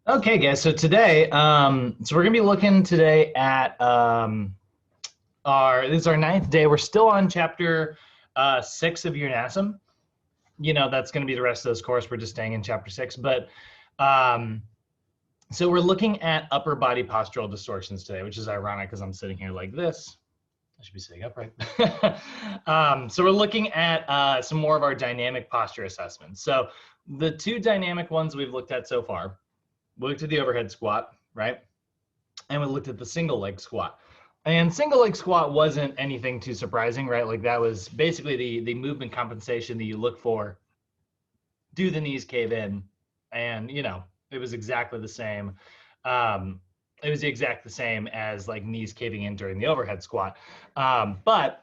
Okay, guys. So today, so we're gonna be looking today at this is our ninth day. We're still on chapter 6 of UNASM. That's gonna be the rest of this course. We're just staying in chapter 6, but um, so we're looking at upper body postural distortions today, which is ironic because I'm sitting here like this. I should be sitting upright. So we're looking at some more of our dynamic posture assessments. So the two dynamic ones we've looked at so far. We looked at the overhead squat, right? And we looked at the single leg squat. And single leg squat wasn't anything too surprising, right? Like that was basically the movement compensation that you look for. Do the knees cave in? And it was exactly the same. It was the same as like knees caving in during the overhead squat. But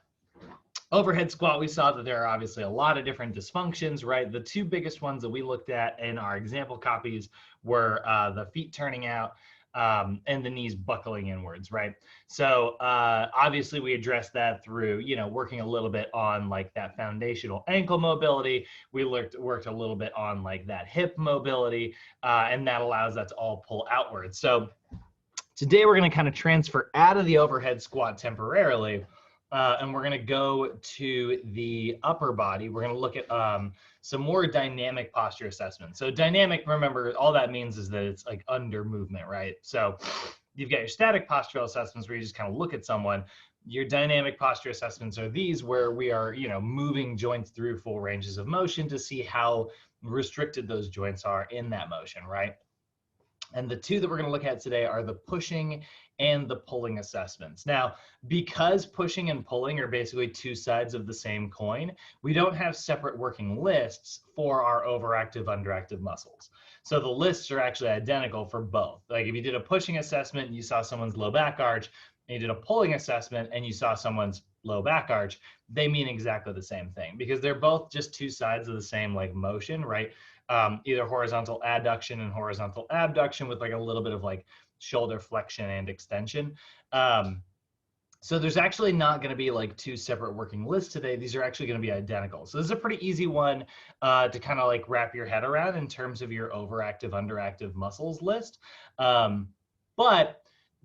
overhead squat, we saw that there are obviously a lot of different dysfunctions, right? The two biggest ones that we looked at in our example copies were the feet turning out and the knees buckling inwards, right? So obviously we addressed that through, working a little bit on like that foundational ankle mobility. We worked a little bit on like that hip mobility, and that allows that to all pull outwards. So today we're going to kind of transfer out of the overhead squat temporarily. And we're going to go to the upper body. We're going to look at some more dynamic posture assessments. So dynamic, remember, all that means is that it's like under movement, right? So you've got your static postural assessments where you just kind of look at someone. Your dynamic posture assessments are these where we are, moving joints through full ranges of motion to see how restricted those joints are in that motion, right? And the two that we're going to look at today are the pushing and the pulling assessments. Now, because pushing and pulling are basically two sides of the same coin, we don't have separate working lists for our overactive, underactive muscles. So the lists are actually identical for both. Like if you did a pushing assessment and you saw someone's low back arch, and you did a pulling assessment and you saw someone's low back arch, they mean exactly the same thing because they're both just two sides of the same like motion, right? Either horizontal adduction and horizontal abduction with like a little bit of like shoulder flexion and extension. So there's actually not going to be like two separate working lists today. These are actually going to be identical. So this is a pretty easy one to kind of like wrap your head around in terms of your overactive, underactive muscles list. But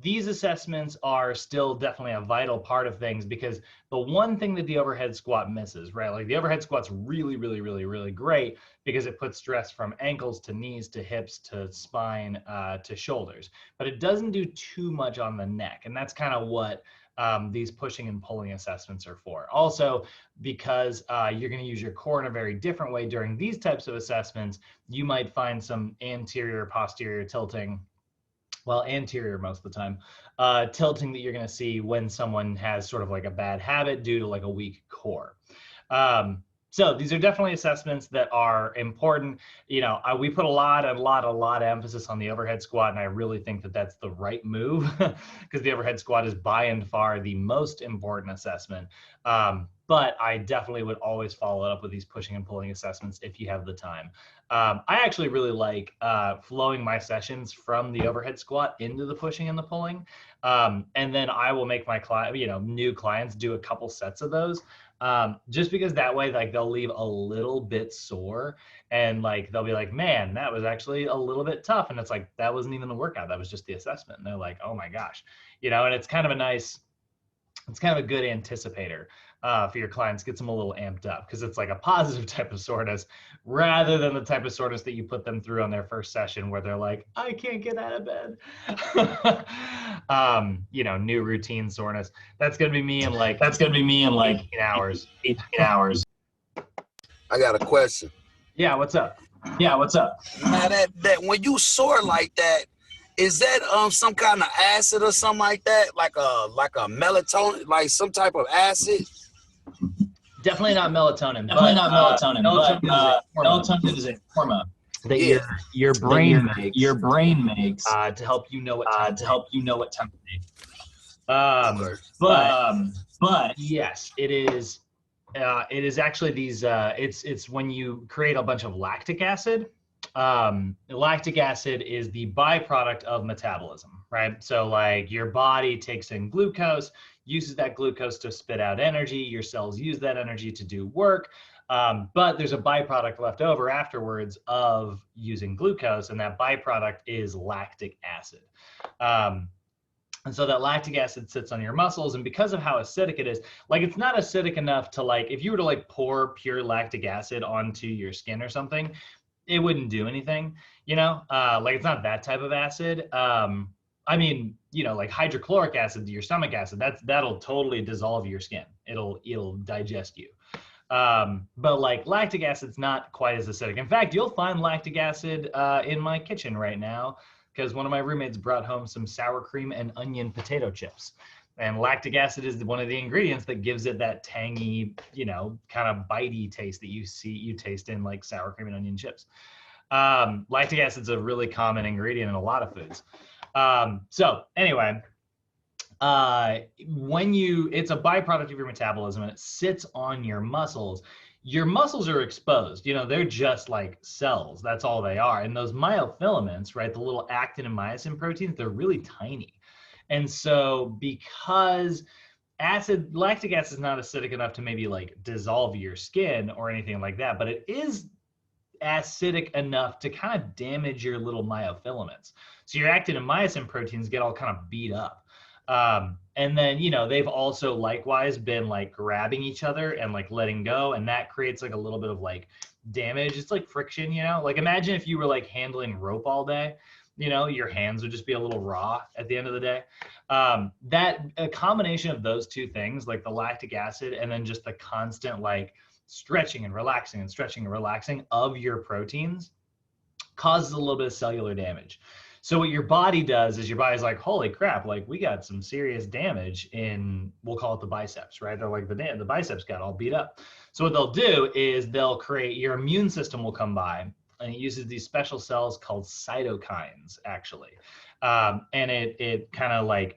these assessments are still definitely a vital part of things because the one thing that the overhead squat misses, right? Like the overhead squat's really, really, really, really great because it puts stress from ankles to knees to hips to spine to shoulders, but it doesn't do too much on the neck. And that's kind of what these pushing and pulling assessments are for. Also, because you're going to use your core in a very different way during these types of assessments, you might find some anterior, posterior tilting, well, anterior most of the time, tilting that you're going to see when someone has sort of like a bad habit due to like a weak core. So these are definitely assessments that are important. We put a lot of emphasis on the overhead squat, and I really think that that's the right move because the overhead squat is by and far the most important assessment. But I definitely would always follow it up with these pushing and pulling assessments if you have the time. I actually really like flowing my sessions from the overhead squat into the pushing and the pulling. And then I will make my new clients do a couple sets of those. Just because that way, like they'll leave a little bit sore and like, they'll be like, man, that was actually a little bit tough. And it's like, that wasn't even the workout. That was just the assessment. And they're like, oh my gosh, and it's kind of a good anticipator for your clients, gets them a little amped up because it's like a positive type of soreness rather than the type of soreness that you put them through on their first session where they're like, I can't get out of bed. New routine soreness. That's going to be me in like 18 hours. 18 hours. I got a question. Yeah, what's up? Now that when you sore like that, is that some kind of acid or something like that? Like a melatonin, like some type of acid? Definitely not melatonin. Melatonin is a hormone that your brain makes to help you know what time to take. But yes, it is. It is actually these. It's when you create a bunch of lactic acid. Lactic acid is the byproduct of metabolism, right? So like your body takes in glucose, uses that glucose to spit out energy. Your cells use that energy to do work. But there's a byproduct left over afterwards of using glucose, and that byproduct is lactic acid. And so that lactic acid sits on your muscles, and because of how acidic it is, like it's not acidic enough to like, if you were to like pour pure lactic acid onto your skin or something, it wouldn't do anything, like it's not that type of acid. I mean, like hydrochloric acid, your stomach acid, that'll totally dissolve your skin. It'll digest you. But like lactic acid's not quite as acidic. In fact, you'll find lactic acid in my kitchen right now, because one of my roommates brought home some sour cream and onion potato chips. And lactic acid is one of the ingredients that gives it that tangy, kind of bitey taste that you taste in like sour cream and onion chips. Lactic acid is a really common ingredient in a lot of foods. So anyway, it's a byproduct of your metabolism and it sits on your muscles are exposed. They're just like cells. That's all they are. And those myofilaments, right, the little actin and myosin proteins, they're really tiny. And so because lactic acid is not acidic enough to maybe like dissolve your skin or anything like that, but it is acidic enough to kind of damage your little myofilaments. So your actin and myosin proteins get all kind of beat up. And then, they've also likewise been like grabbing each other and like letting go. And that creates like a little bit of like damage. It's like friction, like imagine if you were like handling rope all day, your hands would just be a little raw at the end of the day. That a combination of those two things, like the lactic acid and then just the constant like stretching and relaxing of your proteins causes a little bit of cellular damage. So what your body does is your body's like, holy crap, like we got some serious damage in, we'll call it the biceps, right? They're like, the biceps got all beat up. So what they'll do is they'll create, your immune system will come by and it uses these special cells called cytokines, actually. And it kind of like,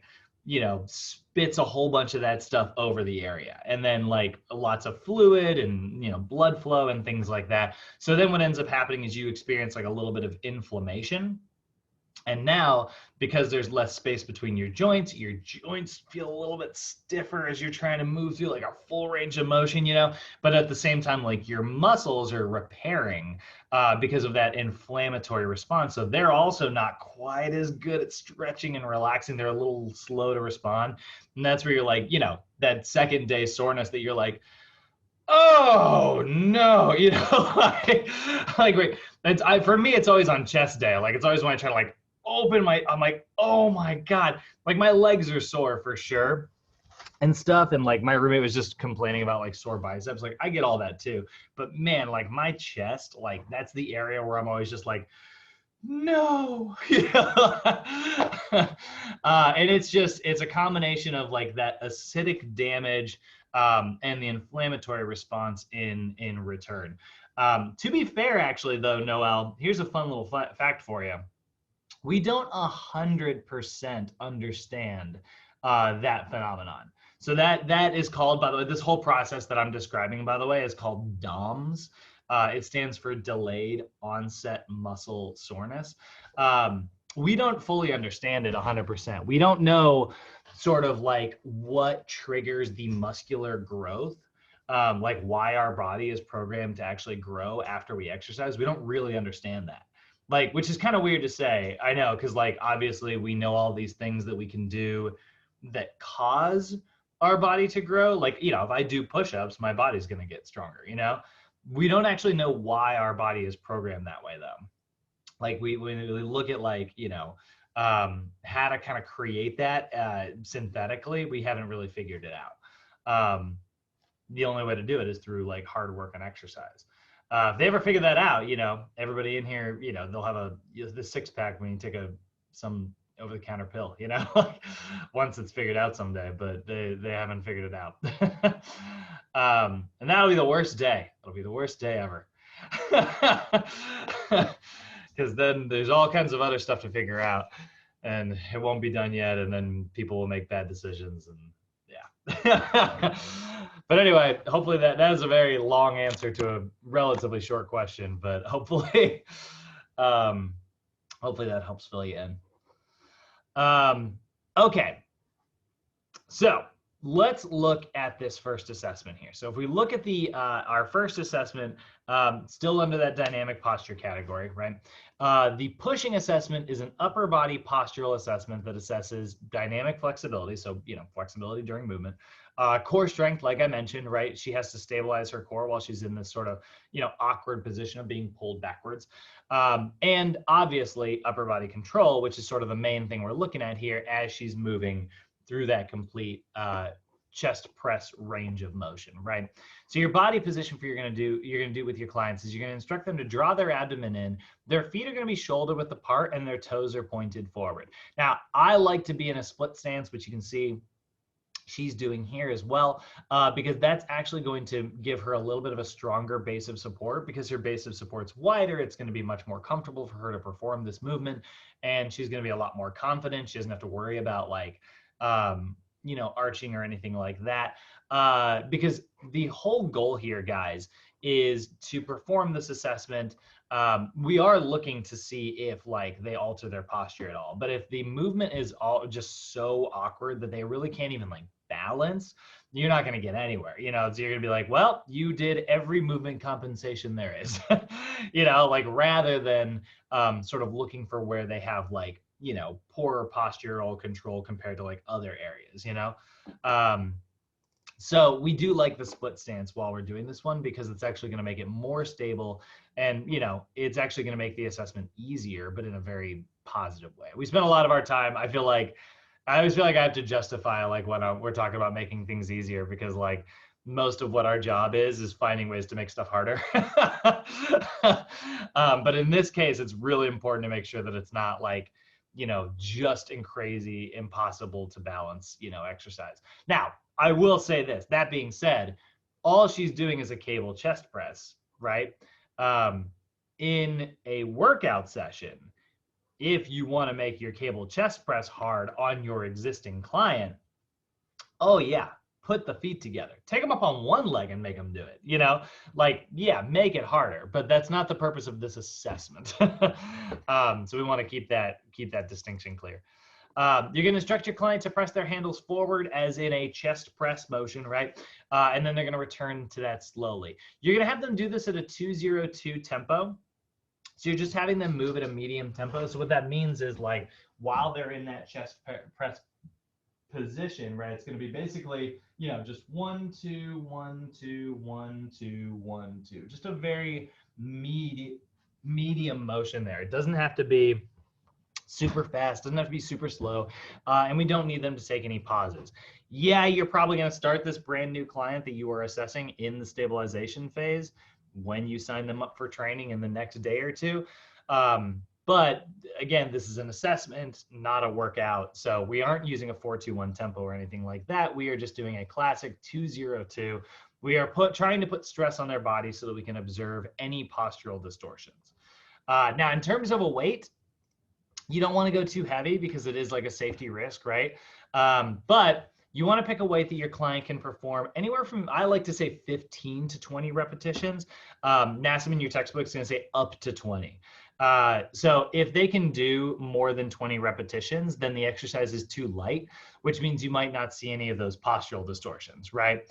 spits a whole bunch of that stuff over the area. And then like lots of fluid and, blood flow and things like that. So then what ends up happening is you experience like a little bit of inflammation. And now, because there's less space between your joints feel a little bit stiffer as you're trying to move through like a full range of motion, but at the same time, like your muscles are repairing because of that inflammatory response. So they're also not quite as good at stretching and relaxing. They're a little slow to respond. And that's where you're like, that second day soreness that you're like, oh no, like for me, it's always on chest day. Like it's always when I try to like open I'm like, oh my God, like my legs are sore for sure and stuff. And like my roommate was just complaining about like sore biceps. Like I get all that too, but man, like my chest, like that's the area where I'm always just like, no, and it's a combination of like that acidic damage and the inflammatory response in return. To be fair, actually, though, Noel, here's a fun little fact for you. We don't 100% understand that phenomenon. So that is called, by the way, this whole process that I'm describing, by the way, is called DOMS. It stands for delayed onset muscle soreness. We don't fully understand it 100%. We don't know sort of like what triggers the muscular growth, like why our body is programmed to actually grow after we exercise. We don't really understand that. Like, which is kind of weird to say, I know, because like obviously we know all these things that we can do that cause our body to grow. Like, if I do push-ups, my body's going to get stronger, We don't actually know why our body is programmed that way, though. Like when we look at like, how to kind of create that synthetically, we haven't really figured it out. The only way to do it is through like hard work and exercise. If they ever figure that out, everybody in here, they'll have the six pack when you take some over-the-counter pill, once it's figured out someday, but they haven't figured it out. And that'll be the worst day. It'll be the worst day ever. Because then there's all kinds of other stuff to figure out and it won't be done yet. And then people will make bad decisions and yeah. But anyway, hopefully that is a very long answer to a relatively short question, but hopefully, hopefully that helps fill you in. Okay. So let's look at this first assessment here. So if we look at the our first assessment, still under that dynamic posture category, right? The pushing assessment is an upper body postural assessment that assesses dynamic flexibility, so flexibility during movement, core strength, like I mentioned, right? She has to stabilize her core while she's in this sort of awkward position of being pulled backwards, and obviously upper body control, which is sort of the main thing we're looking at here as she's moving through that complete chest press range of motion, right? So your body position you're gonna do with your clients is you're gonna instruct them to draw their abdomen in. Their feet are gonna be shoulder width apart and their toes are pointed forward. Now, I like to be in a split stance, which you can see she's doing here as well, because that's actually going to give her a little bit of a stronger base of support. Because her base of support's wider, it's going to be much more comfortable for her to perform this movement, and she's going to be a lot more confident. She doesn't have to worry about arching or anything like that, because the whole goal here, guys, is to perform this assessment. We are looking to see if they alter their posture at all. But if the movement is all just so awkward that they really can't even balance, you're not going to get anywhere. So you're going to be like, well, you did every movement compensation there is, rather than sort of looking for where they have poorer postural control compared to other areas, So we do like the split stance while we're doing this one, because it's actually going to make it more stable, and it's actually going to make the assessment easier, but in a very positive way. We spend a lot of our time, I always feel like I have to justify when we're talking about making things easier, because most of what our job is finding ways to make stuff harder. But in this case, it's really important to make sure that it's not just in crazy impossible to balance exercise. Now, I will say this, that being said, all she's doing is a cable chest press, right? In a workout session, if you want to make your cable chest press hard on your existing client, oh yeah, put the feet together, take them up on one leg and make them do it, make it harder, but that's not the purpose of this assessment. So we want to keep that distinction clear. You're going to instruct your client to press their handles forward as in a chest press motion, right? And then they're going to return to that slowly. You're going to have them do this at a 202 tempo. So you're just having them move at a medium tempo. So what that means is while they're in that chest press position, right, it's going to be basically, just 1, 2, 1, 2, 1, 2, 1, 2. Just a very medium motion there. It doesn't have to be super fast, doesn't have to be super slow, and we don't need them to take any pauses. Yeah, you're probably going to start this brand new client that you are assessing in the stabilization phase when you sign them up for training in the next day or two. But again, this is an assessment, not a workout. So we aren't using a 4-2-1 tempo or anything like that. We are just doing a classic 2-0-2. We are trying to put stress on their body so that we can observe any postural distortions. Now, in terms of a weight, you don't want to go too heavy because it is a safety risk, right? But you want to pick a weight that your client can perform anywhere from, I like to say 15 to 20 repetitions. NASM in your textbook is going to say up to 20. So if they can do more than 20 repetitions, then the exercise is too light, which means you might not see any of those postural distortions, right?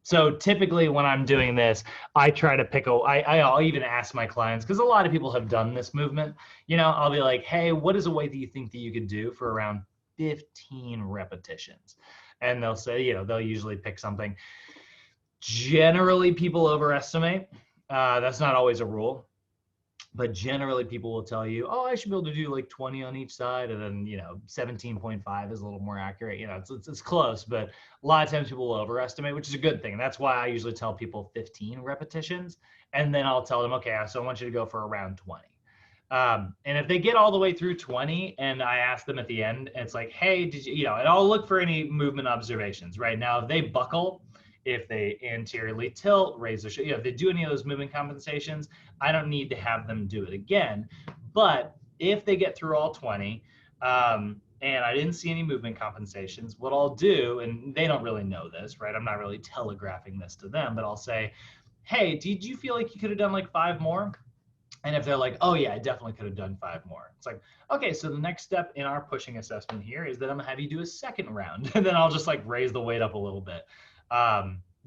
So typically when I'm doing this, I try to pick I'll even ask my clients, because a lot of people have done this movement, I'll be like, hey, what is a weight that you think that you could do for around 15 repetitions? And they'll say, they'll usually pick something. Generally, people overestimate. That's not always a rule. But generally, people will tell you, oh, I should be able to do 20 on each side. And then, 17.5 is a little more accurate. It's close, but a lot of times people will overestimate, which is a good thing. That's why I usually tell people 15 repetitions. And then I'll tell them, okay, so I want you to go for around 20. And if they get all the way through 20 and I ask them at the end, and it's like, hey, did you, and I'll look for any movement observations, right? Now, if they buckle, if they anteriorly tilt, raise their shoulder, if they do any of those movement compensations, I don't need to have them do it again. But if they get through all 20, and I didn't see any movement compensations, what I'll do, and they don't really know this, right? I'm not really telegraphing this to them, but I'll say, hey, did you feel like you could have done 5 more? And if they're like, oh yeah, I definitely could have done 5 more. It's like, okay, so the next step in our pushing assessment here is that I'm gonna have you do a second round. And then I'll just like raise the weight up a little bit,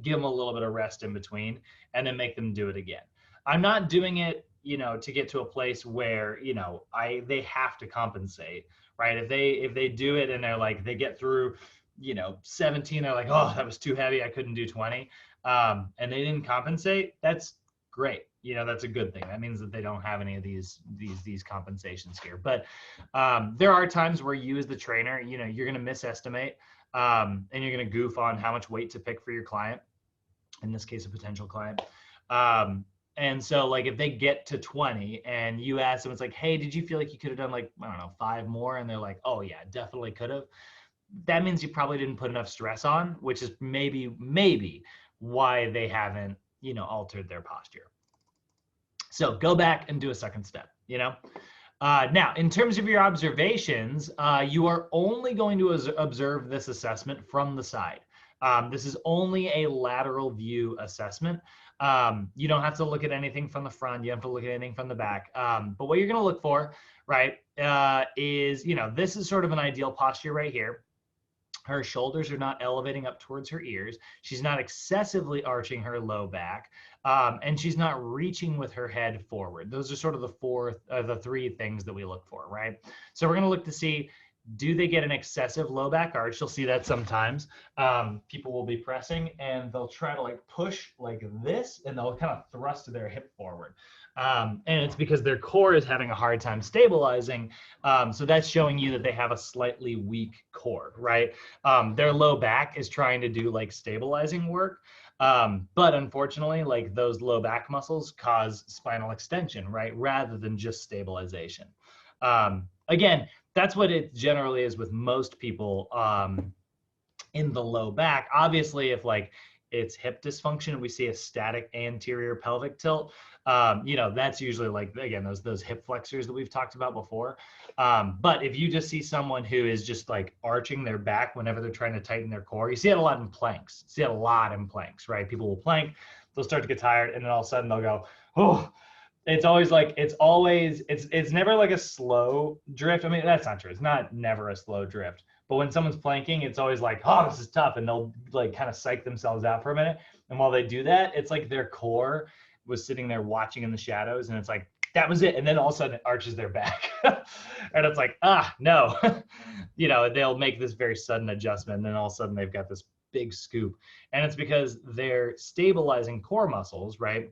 give them a little bit of rest in between, and then make them do it again. I'm not doing it, to get to a place where, they have to compensate, right? If they do it and they're like, they get through, 17, they're like, oh, that was too heavy, I couldn't do 20. And they didn't compensate, that's great. That's a good thing. That means that they don't have any of these compensations here. But there are times where you as the trainer, you're going to misestimate, and you're going to goof on how much weight to pick for your client, in this case, a potential client. And so like if they get to 20 and you ask them, it's like, hey, did you feel like you could have done like, I don't know, 5 more? And they're like, oh yeah, definitely could have. That means you probably didn't put enough stress on, which is maybe why they haven't, altered their posture. So go back and do a second step, Now, in terms of your observations, you are only going to observe this assessment from the side. This is only a lateral view assessment. You don't have to look at anything from the front. You have to look at anything from the back. But what you're going to look for, right, is, this is sort of an ideal posture right here. Her shoulders are not elevating up towards her ears. She's not excessively arching her low back, and she's not reaching with her head forward. Those are sort of the 3 things that we look for, right? So we're going to look to see, do they get an excessive low back arch? You'll see that sometimes. People will be pressing and they'll try to like push like this, and they'll kind of thrust their hip forward. And it's because their core is having a hard time stabilizing. So that's showing you that they have a slightly weak core, right? Their low back is trying to do like stabilizing work. But unfortunately, like those low back muscles cause spinal extension, right? Rather than just stabilization. Again, that's what it generally is with most people in the low back. Obviously, if like it's hip dysfunction, we see a static anterior pelvic tilt. That's usually like, again, those hip flexors that we've talked about before. But if you just see someone who is just like arching their back whenever they're trying to tighten their core, you see it a lot in planks. You see it a lot in planks, right? People will plank, they'll start to get tired, and then all of a sudden they'll go, oh. It's never like a slow drift. I mean, that's not true. It's not never a slow drift. But when someone's planking, it's always like, oh, this is tough. And they'll like kind of psych themselves out for a minute. And while they do that, it's like their core was sitting there watching in the shadows. And it's like, that was it. And then all of a sudden it arches their back. And it's like, no. They'll make this very sudden adjustment. And then all of a sudden they've got this big scoop. And it's because they're stabilizing core muscles, right?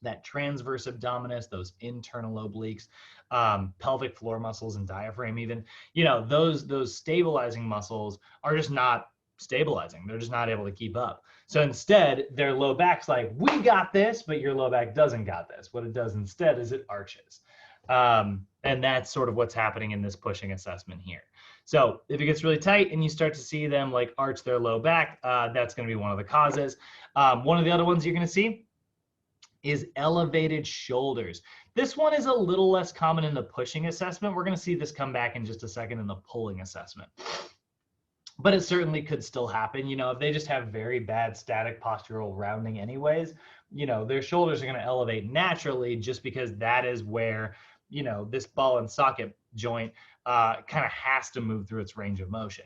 That transverse abdominis, those internal obliques, pelvic floor muscles and diaphragm even, those stabilizing muscles are just not stabilizing. They're just not able to keep up. So instead, their low back's like, we got this, but your low back doesn't got this. What it does instead is it arches. And that's sort of what's happening in this pushing assessment here. So if it gets really tight and you start to see them like arch their low back, that's going to be one of the causes. One of the other ones you're going to see is elevated shoulders. This one is a little less common in the pushing assessment. We're going to see this come back in just a second in the pulling assessment. But it certainly could still happen. If they just have very bad static postural rounding anyways, their shoulders are going to elevate naturally just because that is where, this ball and socket joint kind of has to move through its range of motion,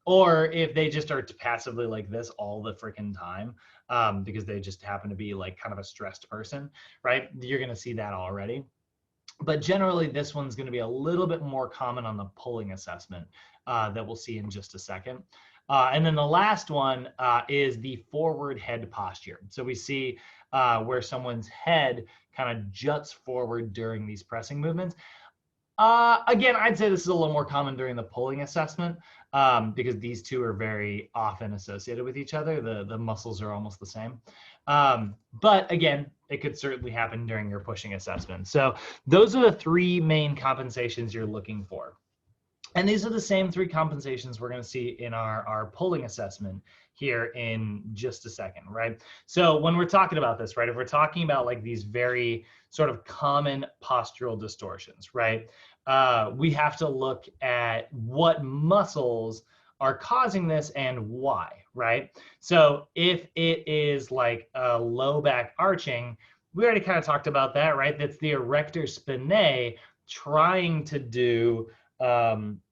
or if they just are passively like this all the freaking time, because they just happen to be like kind of a stressed person, right? You're going to see that already. But generally, this one's going to be a little bit more common on the pulling assessment that we'll see in just a second. And then the last one is the forward head posture. So we see where someone's head kind of juts forward during these pressing movements. Again, I'd say this is a little more common during the pulling assessment because these two are very often associated with each other. The muscles are almost the same. But again, it could certainly happen during your pushing assessment. So those are the 3 main compensations you're looking for. And these are the same 3 compensations we're going to see in our pulling assessment here in just a second, right? So when we're talking about this, right, if we're talking about like these very sort of common postural distortions, right, we have to look at what muscles are causing this and why, right? So if it is like a low back arching, we already kind of talked about that, right? That's the erector spinae trying to do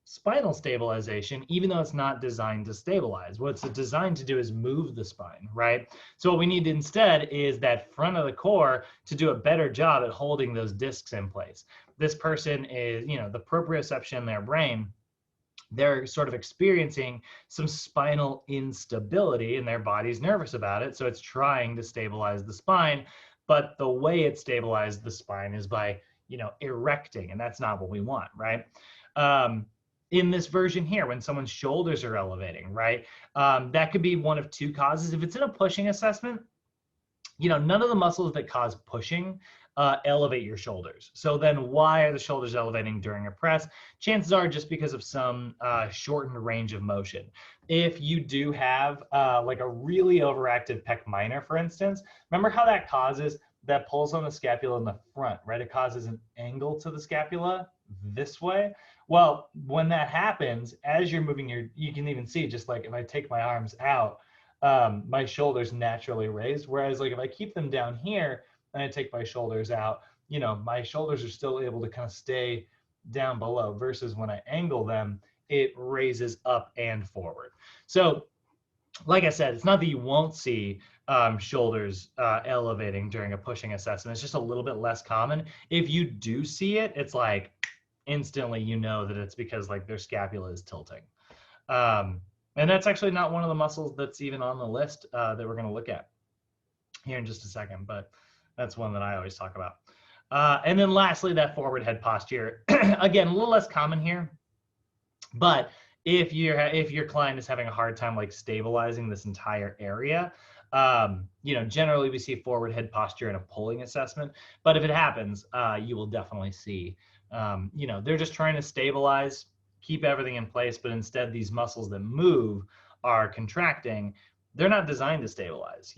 spinal stabilization, even though it's not designed to stabilize. What it's designed to do is move the spine, right? So what we need instead is that front of the core to do a better job at holding those discs in place. This person is, the proprioception in their brain, they're sort of experiencing some spinal instability and their body's nervous about it. So it's trying to stabilize the spine, but the way it stabilizes the spine is by, erecting, and that's not what we want, right? In this version here, when someone's shoulders are elevating, right? That could be one of two causes. If it's in a pushing assessment, none of the muscles that cause pushing elevate your shoulders. So then why are the shoulders elevating during a press? Chances are just because of some shortened range of motion. If you do have like a really overactive pec minor, for instance, remember how that pulls on the scapula in the front, right? It causes an angle to the scapula this way. Well, when that happens, as you're moving you can even see, just like if I take my arms out, my shoulders naturally raised. Whereas like if I keep them down here and I take my shoulders out, my shoulders are still able to kind of stay down below, versus when I angle them, it raises up and forward. So like I said, it's not that you won't see shoulders elevating during a pushing assessment. It's just a little bit less common. If you do see it, it's like instantly that it's because like their scapula is tilting. And that's actually not one of the muscles that's even on the list that we're going to look at here in just a second, but that's one that I always talk about. And then lastly, that forward head posture. Again, a little less common here, but if your client is having a hard time like stabilizing this entire area, generally we see forward head posture in a pulling assessment. But if it happens, you will definitely see, they're just trying to stabilize, keep everything in place, but instead these muscles that move are contracting. They're not designed to stabilize,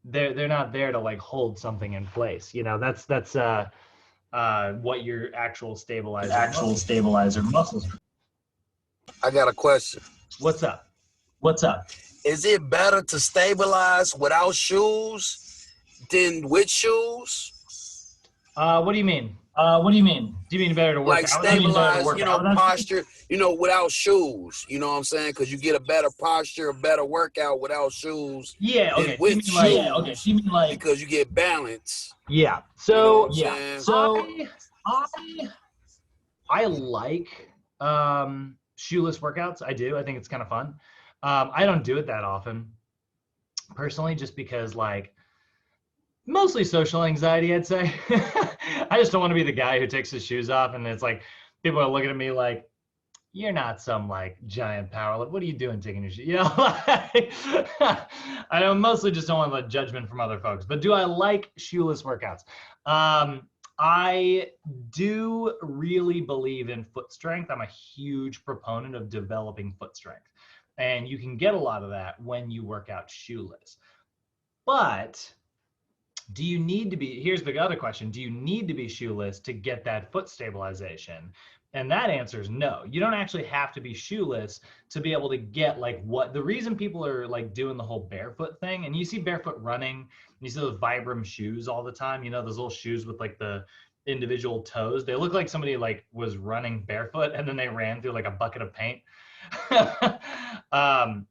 they're not there to like hold something in place. That's what your actual stabilizer muscles. I got a question. What's up? Is it better to stabilize without shoes than with shoes? What do you mean? Do you mean better to work Like out? stabilize, posture, without shoes. You know what I'm saying? Because you get a better posture, a better workout without shoes. Yeah. Okay. With shoes, You mean like because you get balance. Yeah. So I like shoeless workouts. I do. I think it's kind of fun. I don't do it that often, personally, just because like mostly social anxiety, I'd say. I just don't want to be the guy who takes his shoes off and it's like people are looking at me like, you're not some like giant power. Like, what are you doing taking your shoes? I mostly just don't want the judgment from other folks. But do I like shoeless workouts? I do really believe in foot strength. I'm a huge proponent of developing foot strength. And you can get a lot of that when you work out shoeless. But do you need to be, here's the other question, do you need to be shoeless to get that foot stabilization? And that answer is no. You don't actually have to be shoeless to be able to get like what the reason people are like doing the whole barefoot thing. And you see barefoot running, and you see those Vibram shoes all the time, those little shoes with like the individual toes. They look like somebody like was running barefoot and then they ran through like a bucket of paint.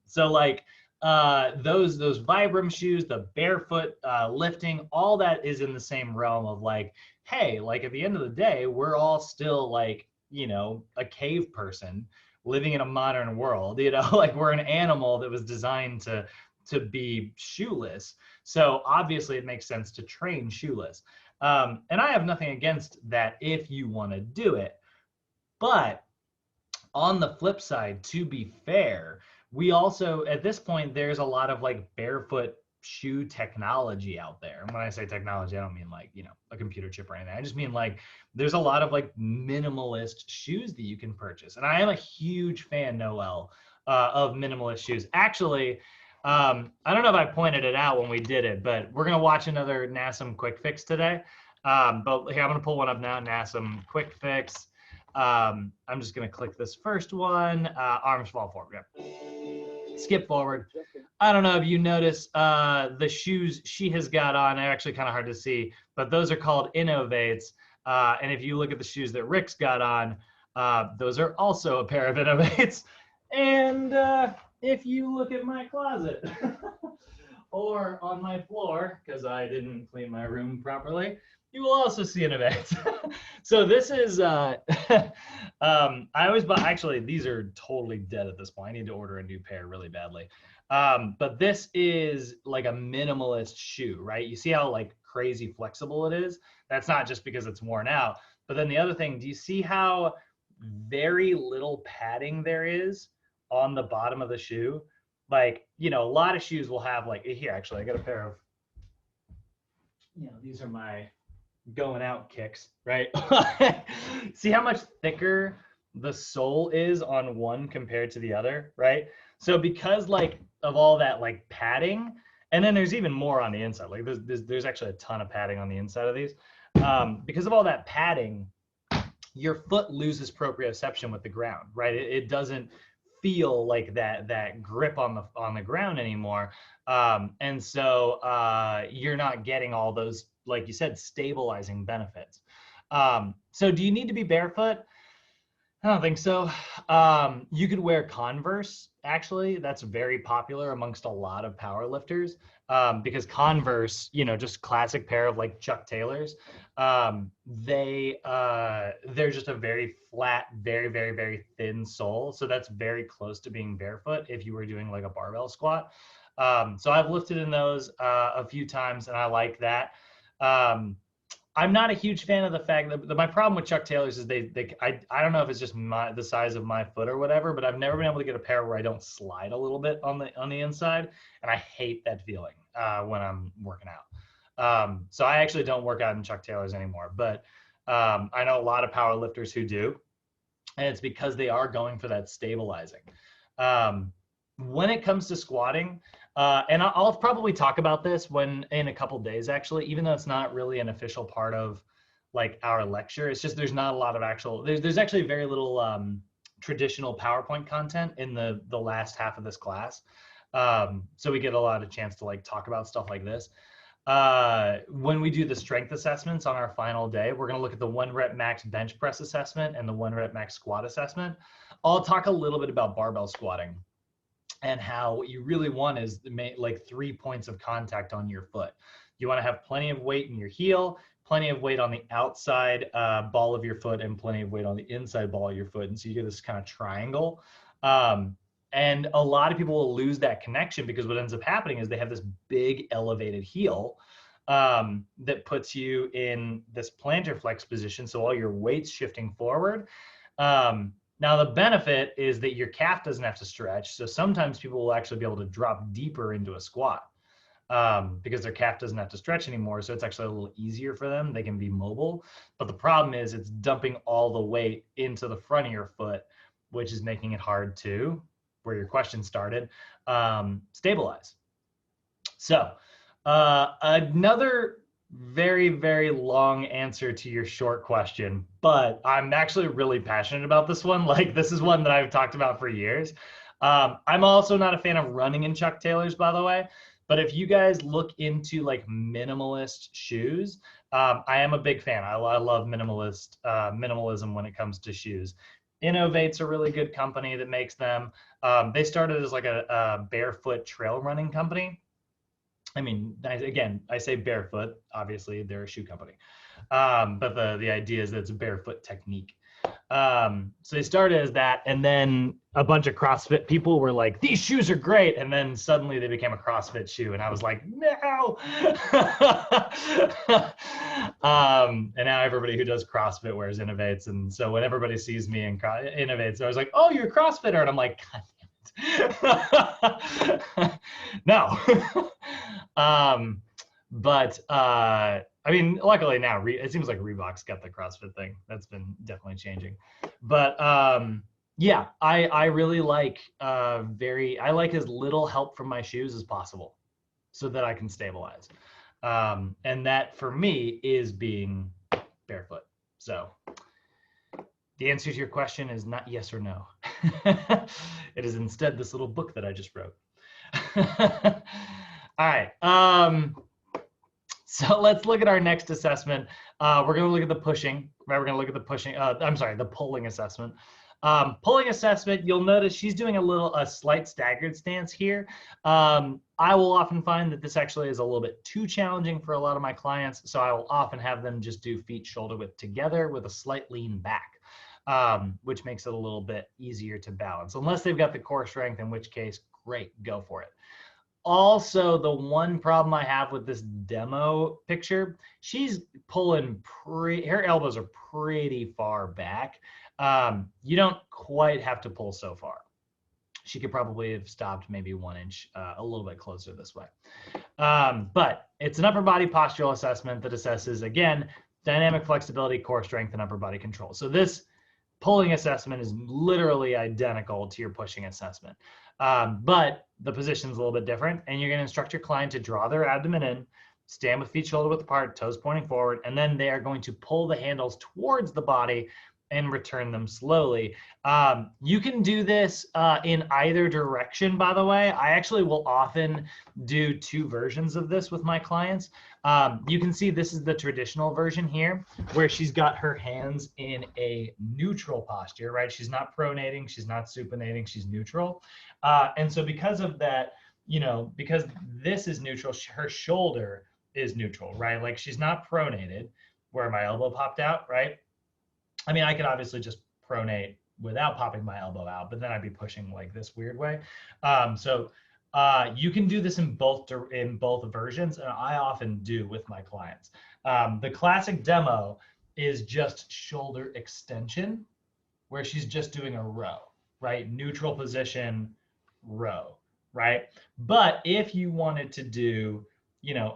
So like those Vibram shoes, the barefoot lifting, all that is in the same realm of like, hey, like at the end of the day, we're all still like, a cave person living in a modern world, like we're an animal that was designed to be shoeless. So obviously it makes sense to train shoeless. And I have nothing against that if you want to do it. But on the flip side, to be fair, we also, at this point, there's a lot of like barefoot shoe technology out there. And when I say technology, I don't mean like, a computer chip or anything. I just mean like, there's a lot of like minimalist shoes that you can purchase. And I am a huge fan, Noel, of minimalist shoes. Actually, I don't know if I pointed it out when we did it, but we're going to watch another NASM quick fix today. But here, I'm going to pull one up now, NASM quick fix. I'm just going to click this first one, arms fall forward. Yep. skip forward. I don't know if you notice the shoes she has got on are actually kind of hard to see, but those are called Innovates. And if you look at the shoes that Rick's got on, those are also a pair of Innovates. And if you look at my closet or on my floor, because I didn't clean my room properly, you will also see Innovates. So this is, I always buy, actually, these are totally dead at this point. I need to order a new pair really badly. But this is like a minimalist shoe, right? You see how like crazy flexible it is? That's not just because it's worn out. But then the other thing, do you see how very little padding there is on the bottom of the shoe? Like, you know, a lot of shoes will have like, here, actually, I got a pair of, you know, these are my going out kicks, right? See how much thicker the sole is on one compared to the other, right? So because like of all that like padding, and then there's even more on the inside. Like there's actually a ton of padding on the inside of these. Because of all that padding, your foot loses proprioception with the ground, right? It doesn't feel like that grip on the ground anymore, and so you're not getting all those, like you said, stabilizing benefits. So do you need to be barefoot? I don't think so. You could wear Converse, actually. That's very popular amongst a lot of power lifters, because Converse, you know, just classic pair of like Chuck Taylors, they're just a very flat, very, very, very thin sole. So that's very close to being barefoot if you were doing like a barbell squat. So I've lifted in those a few times, and I like that. I'm not a huge fan of the fact that my problem with Chuck Taylors is I don't know if it's just the size of my foot or whatever, but I've never been able to get a pair where I don't slide a little bit on the inside, and I hate that feeling when I'm working out. So I actually don't work out in Chuck Taylors anymore, but I know a lot of power lifters who do, and it's because they are going for that stabilizing. When it comes to squatting, and I'll probably talk about this in a couple days, actually, even though it's not really an official part of like our lecture. It's just there's not a lot of there's actually very little traditional PowerPoint content in the last half of this class. So we get a lot of chance to like talk about stuff like this. When we do the strength assessments on our final day, we're going to look at the 1 rep max bench press assessment and the 1 rep max squat assessment. I'll talk a little bit about barbell squatting and how what you really want is like 3 points of contact on your foot. You want to have plenty of weight in your heel, plenty of weight on the outside ball of your foot, and plenty of weight on the inside ball of your foot. And so you get this kind of triangle. And a lot of people will lose that connection because what ends up happening is they have this big elevated heel that puts you in this plantar flex position. So all your weight's shifting forward. Now, the benefit is that your calf doesn't have to stretch. So sometimes people will actually be able to drop deeper into a squat because their calf doesn't have to stretch anymore. So it's actually a little easier for them. They can be mobile. But the problem is it's dumping all the weight into the front of your foot, which is making it hard to, where your question started, stabilize. So another very, very long answer to your short question, but I'm actually really passionate about this one. Like, this is one that I've talked about for years. I'm also not a fan of running in Chuck Taylors, by the way, but if you guys look into like minimalist shoes, I am a big fan. I love minimalism when it comes to shoes. Innovate's a really good company that makes them. They started as like a barefoot trail running company. I mean, again, I say barefoot, obviously they're a shoe company. But the idea is that it's a barefoot technique. So they started as that, and then a bunch of CrossFit people were like, these shoes are great. And then suddenly they became a CrossFit shoe. And I was like, no. And now everybody who does CrossFit wears Innovates. And so when everybody sees me in Innovates, I was like, oh, you're a CrossFitter. And I'm like, God damn it. No. But I mean, luckily now it seems like Reebok's got the CrossFit thing. That's been definitely changing. But yeah, I really like I like as little help from my shoes as possible so that I can stabilize. And that for me is being barefoot. So the answer to your question is not yes or no. It is instead this little book that I just wrote. All right. So let's look at our next assessment. We're going to look at the pushing, right? We're going to look at the pushing, I'm sorry, the pulling assessment. Pulling assessment, you'll notice she's doing a slight staggered stance here. I will often find that this actually is a little bit too challenging for a lot of my clients. So I will often have them just do feet shoulder width together with a slight lean back, which makes it a little bit easier to balance. Unless they've got the core strength, in which case, great, go for it. Also, the one problem I have with this demo picture, she's pulling her elbows are pretty far back. You don't quite have to pull so far. She could probably have stopped maybe 1 inch, a little bit closer this way. But it's an upper body postural assessment that assesses, again, dynamic flexibility, core strength, and upper body control. So this pulling assessment is literally identical to your pushing assessment. But the position is a little bit different, and you're going to instruct your client to draw their abdomen in, stand with feet shoulder width apart, toes pointing forward, and then they are going to pull the handles towards the body and return them slowly. You can do this in either direction, by the way. I actually will often do 2 versions of this with my clients. You can see this is the traditional version here, where she's got her hands in a neutral posture, right? She's not pronating, she's not supinating, she's neutral. And so because of that, because this is neutral, her shoulder is neutral, right? Like she's not pronated, where my elbow popped out, right? I mean, I could obviously just pronate without popping my elbow out, but then I'd be pushing like this weird way. So you can do this in both versions, and I often do with my clients. The classic demo is just shoulder extension, where she's just doing a row, right? Neutral position, row, right? But if you wanted to do,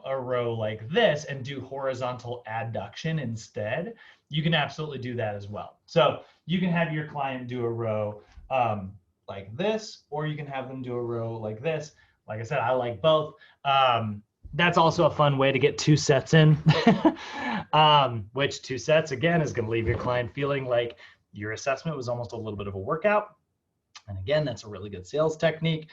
a row like this and do horizontal adduction instead, you can absolutely do that as well. So you can have your client do a row like this, or you can have them do a row like this. Like I said, I like both. That's also a fun way to get 2 sets in, which 2 sets, again, is going to leave your client feeling like your assessment was almost a little bit of a workout. And again, that's a really good sales technique.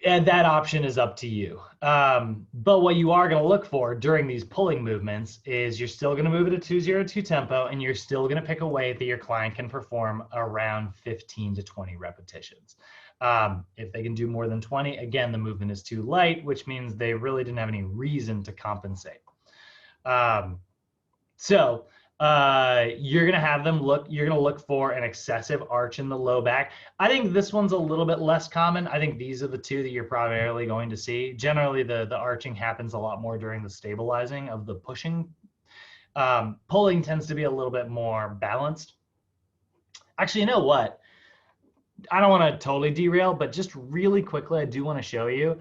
And that option is up to you. But what you are going to look for during these pulling movements is you're still going to move at a 2-0-2 tempo, and you're still going to pick a weight that your client can perform around 15 to 20 repetitions. If they can do more than 20, again, the movement is too light, which means they really didn't have any reason to compensate. You're going to have them you're going to look for an excessive arch in the low back. I think this one's a little bit less common. I think these are the 2 that you're primarily going to see. Generally, the arching happens a lot more during the stabilizing of the pushing. Pulling tends to be a little bit more balanced. Actually, you know what? I don't want to totally derail, but just really quickly, I do want to show you.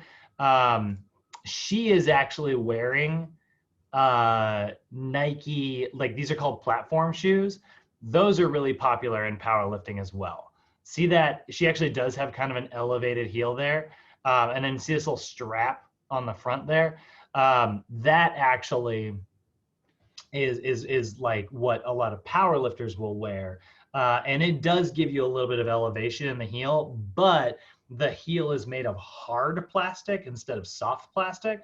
She is actually wearing Nike, like these are called platform shoes. Those are really popular in powerlifting as well. See that she actually does have kind of an elevated heel there. And then see this little strap on the front there. That actually is like what a lot of powerlifters will wear. And it does give you a little bit of elevation in the heel, but the heel is made of hard plastic instead of soft plastic.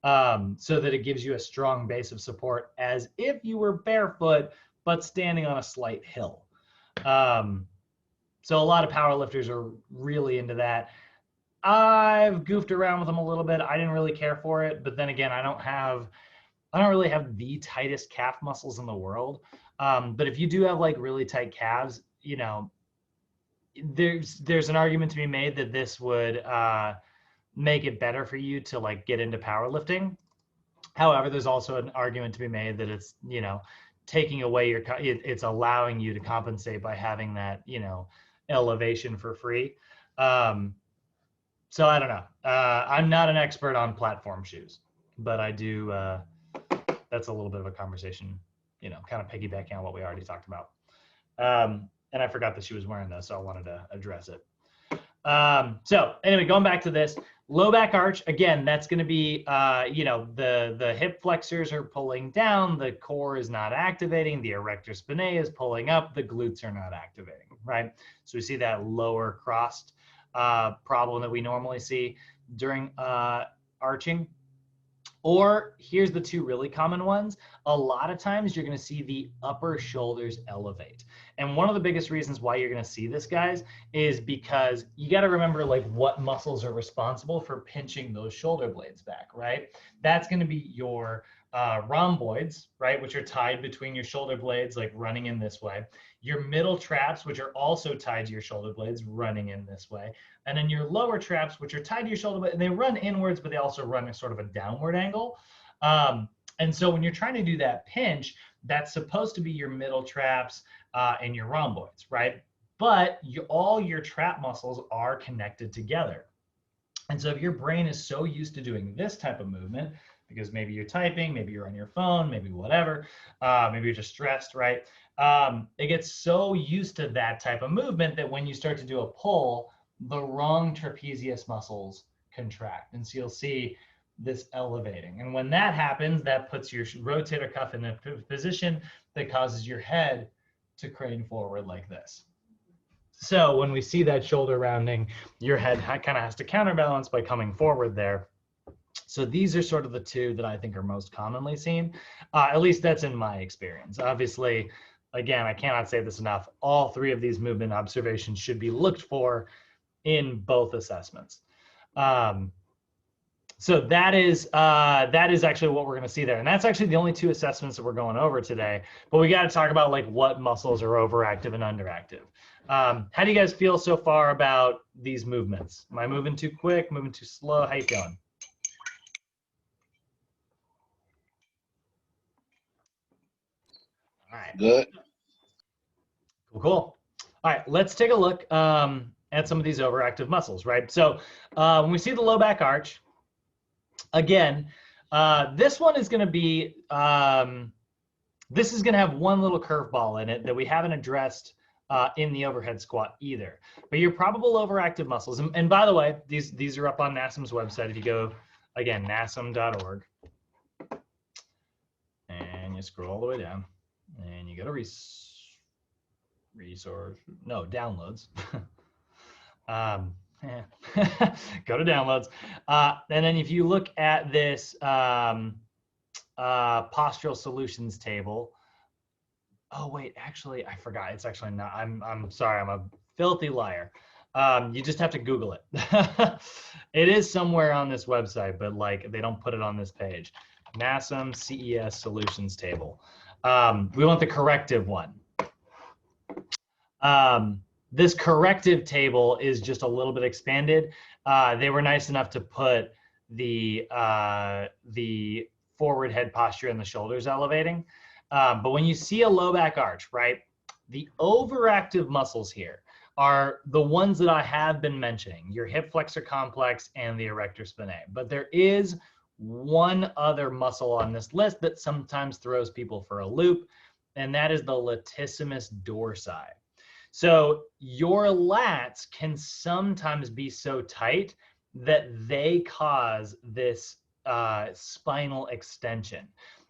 So that it gives you a strong base of support as if you were barefoot, but standing on a slight hill. So a lot of powerlifters are really into that. I've goofed around with them a little bit. I didn't really care for it, but then again, I don't really have the tightest calf muscles in the world. But if you do have like really tight calves, there's an argument to be made that this would make it better for you to like get into powerlifting. However, there's also an argument to be made that it's, taking away it's allowing you to compensate by having that, elevation for free. So I don't know. I'm not an expert on platform shoes, but I do, that's a little bit of a conversation, kind of piggybacking on what we already talked about. And I forgot that she was wearing those, so I wanted to address it. So anyway, going back to this, low back arch, again, that's going to be, the hip flexors are pulling down, the core is not activating, the erector spinae is pulling up, the glutes are not activating, right? So we see that lower crossed problem that we normally see during arching. Or here's the two really common ones. A lot of times you're going to see the upper shoulders elevate. And one of the biggest reasons why you're going to see this, guys, is because you got to remember like what muscles are responsible for pinching those shoulder blades back, right? That's going to be your rhomboids, right, which are tied between your shoulder blades, like running in this way. Your middle traps, which are also tied to your shoulder blades, running in this way. And then your lower traps, which are tied to your shoulder blade, and they run inwards, but they also run a sort of a downward angle. And so when you're trying to do that pinch, that's supposed to be your middle traps and your rhomboids, right? But all your trap muscles are connected together. And so if your brain is so used to doing this type of movement, because maybe you're typing, maybe you're on your phone, maybe whatever, maybe you're just stressed, right? It gets so used to that type of movement that when you start to do a pull, the wrong trapezius muscles contract. And so you'll see this elevating. And when that happens, that puts your rotator cuff in a position that causes your head to crane forward like this. So when we see that shoulder rounding, your head kind of has to counterbalance by coming forward there. So these are sort of the two that I think are most commonly seen. At least that's in my experience. Obviously, again, I cannot say this enough. All three of these movement observations should be looked for in both assessments. So that is actually what we're going to see there. And that's actually the only two assessments that we're going over today. But we got to talk about like what muscles are overactive and underactive. How do you guys feel so far about these movements? Am I moving too quick, moving too slow? How you feeling? All right. Good. Cool. All right, let's take a look at some of these overactive muscles, right? So when we see the low back arch, again, this one is going to be, this is going to have one little curveball in it that we haven't addressed in the overhead squat either. But your probable overactive muscles, and by the way, these are up on NASM's website. If you go, again, nasm.org, and you scroll all the way down, and you go to downloads. Go to downloads. And then if you look at this postural solutions table, oh wait, actually, I forgot. It's actually not. I'm sorry. I'm a filthy liar. You just have to Google it. It is somewhere on this website, but like they don't put it on this page. NASM CES solutions table. We want the corrective one. This corrective table is just a little bit expanded. They were nice enough to put the forward head posture and the shoulders elevating. But when you see a low back arch, right, the overactive muscles here are the ones that I have been mentioning, your hip flexor complex and the erector spinae. But there is one other muscle on this list that sometimes throws people for a loop, and that is the latissimus dorsi. So your lats can sometimes be so tight that they cause this spinal extension,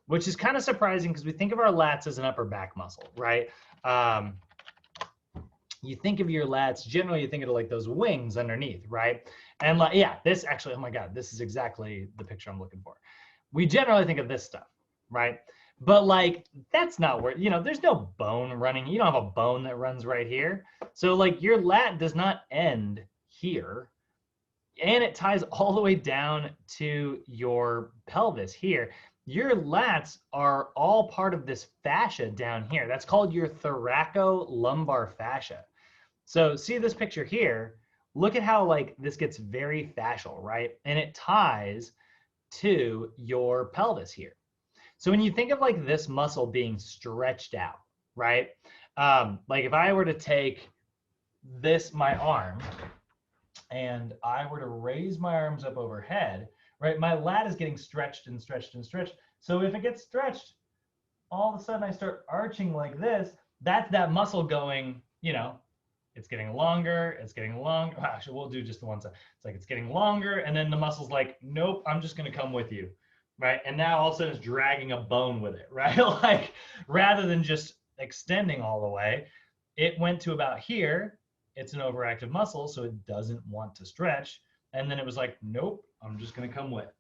which is kind of surprising because we think of our lats as an upper back muscle, right? You think of your lats, generally you think of like those wings underneath, right? And like, yeah, this actually, oh my God, this is exactly the picture I'm looking for. We generally think of this stuff, right? But like, that's not where, there's no bone running. You don't have a bone that runs right here. So like your lat does not end here. And it ties all the way down to your pelvis here. Your lats are all part of this fascia down here. That's called your thoracolumbar fascia. So see this picture here. Look at how like this gets very fascial, right? And it ties to your pelvis here. So when you think of like this muscle being stretched out, right? Like if I were to take my arm, and I were to raise my arms up overhead, right? My lat is getting stretched and stretched and stretched. So if it gets stretched, all of a sudden I start arching like this. That's that muscle going, it's getting longer, it's getting longer. Actually, we'll do just the one side. It's like it's getting longer, and then the muscle's like, nope, I'm just gonna come with you, right? And now all of a sudden it's dragging a bone with it, right? Like rather than just extending all the way, it went to about here. It's an overactive muscle, so it doesn't want to stretch. And then it was like, nope, I'm just gonna come with,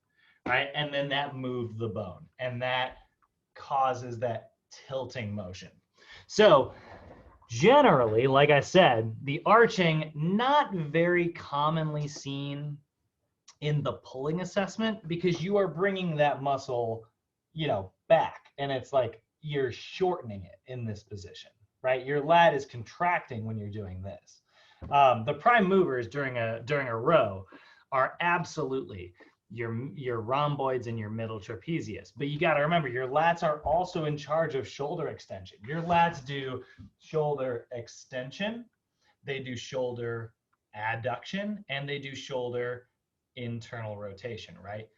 right? And then that moved the bone, and that causes that tilting motion. So generally, like I said, the arching, not very commonly seen in the pulling assessment because you are bringing that muscle, back, and it's like you're shortening it in this position, right? Your lat is contracting when you're doing this. The prime movers during a row are absolutely your rhomboids and your middle trapezius. But you got to remember, your lats are also in charge of shoulder extension. Your lats do shoulder extension, they do shoulder adduction, and they do shoulder internal rotation, right?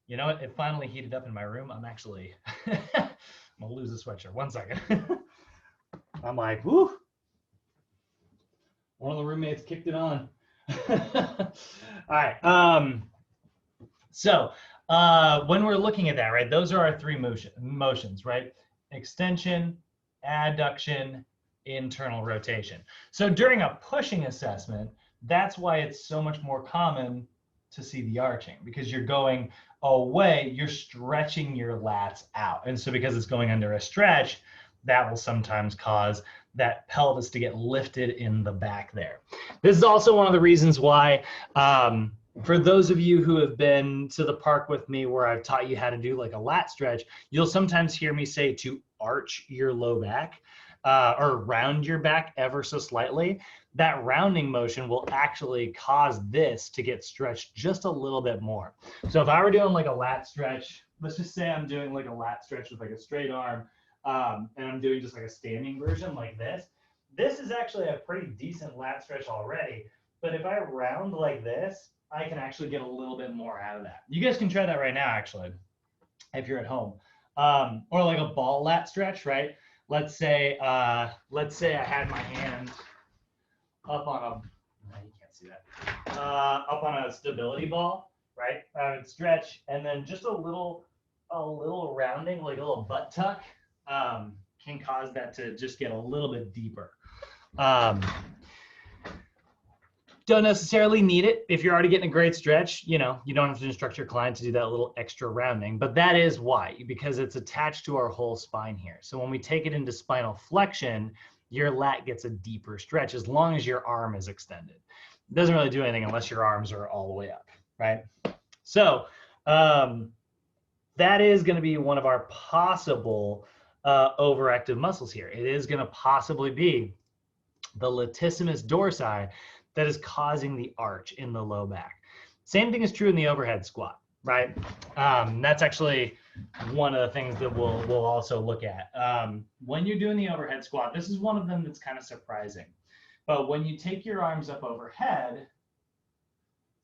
You know what? It finally heated up in my room. I'm actually, I'm gonna lose the sweatshirt. 1 second. I'm like, whoo. One of the roommates kicked it on. All right. So when we're looking at that, right, those are our three motions, right? Extension, adduction, internal rotation. So during a pushing assessment, that's why it's so much more common to see the arching, because you're going away, you're stretching your lats out. And so because it's going under a stretch, that will sometimes cause that pelvis to get lifted in the back there. This is also one of the reasons why, for those of you who have been to the park with me where I've taught you how to do like a lat stretch, you'll sometimes hear me say to arch your low back or round your back ever so slightly. That rounding motion will actually cause this to get stretched just a little bit more. So if I were doing like a lat stretch, let's just say I'm doing like a lat stretch with like a straight arm, and I'm doing just like a standing version like this. This is actually a pretty decent lat stretch already, but if I round like this, I can actually get a little bit more out of that. You guys can try that right now, actually, if you're at home. Or like a ball lat stretch, right? Let's say I had my hand up on a, no, you can't see that, up on a stability ball, right? I would stretch, and then just a little rounding, like a little butt tuck, can cause that to just get a little bit deeper. Don't necessarily need it. If you're already getting a great stretch, you don't have to instruct your client to do that little extra rounding, but that is why, because it's attached to our whole spine here. So when we take it into spinal flexion, your lat gets a deeper stretch as long as your arm is extended. It doesn't really do anything unless your arms are all the way up, right? So that is going to be one of our possible overactive muscles here. It is going to possibly be the latissimus dorsi that is causing the arch in the low back. Same thing is true in the overhead squat, right? That's actually one of the things that we'll also look at. When you're doing the overhead squat, this is one of them that's kind of surprising. But when you take your arms up overhead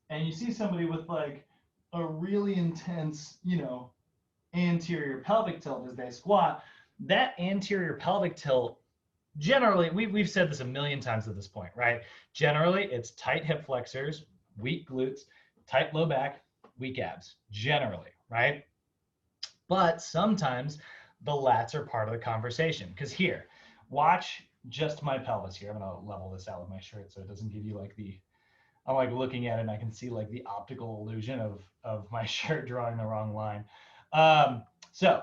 and you see somebody with like a really intense, anterior pelvic tilt as they squat, that anterior pelvic tilt, generally, we've said this a million times at this point, right? Generally, it's tight hip flexors, weak glutes, tight low back, weak abs, generally, right? But sometimes the lats are part of the conversation. Because here, watch just my pelvis here. I'm going to level this out with my shirt so it doesn't give you like I'm like looking at it and I can see like the optical illusion of my shirt drawing the wrong line. So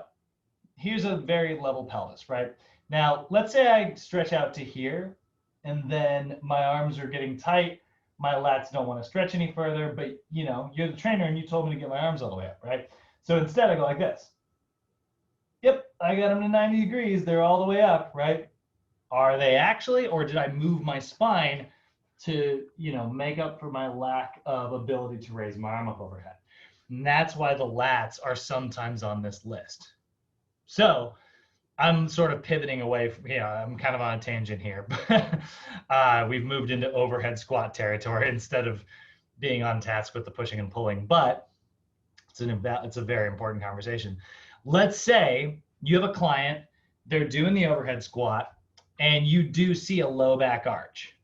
here's a very level pelvis, right? Now, let's say I stretch out to here, and then my arms are getting tight. My lats don't want to stretch any further, but you're the trainer and you told me to get my arms all the way up, right? So instead I go like this. Yep, I got them to 90 degrees. They're all the way up, right? Are they actually, or did I move my spine to, make up for my lack of ability to raise my arm up overhead? And that's why the lats are sometimes on this list. So I'm sort of pivoting away from, I'm kind of on a tangent here. We've moved into overhead squat territory instead of being on task with the pushing and pulling, but it's a very important conversation. Let's say you have a client, they're doing the overhead squat, and you do see a low back arch.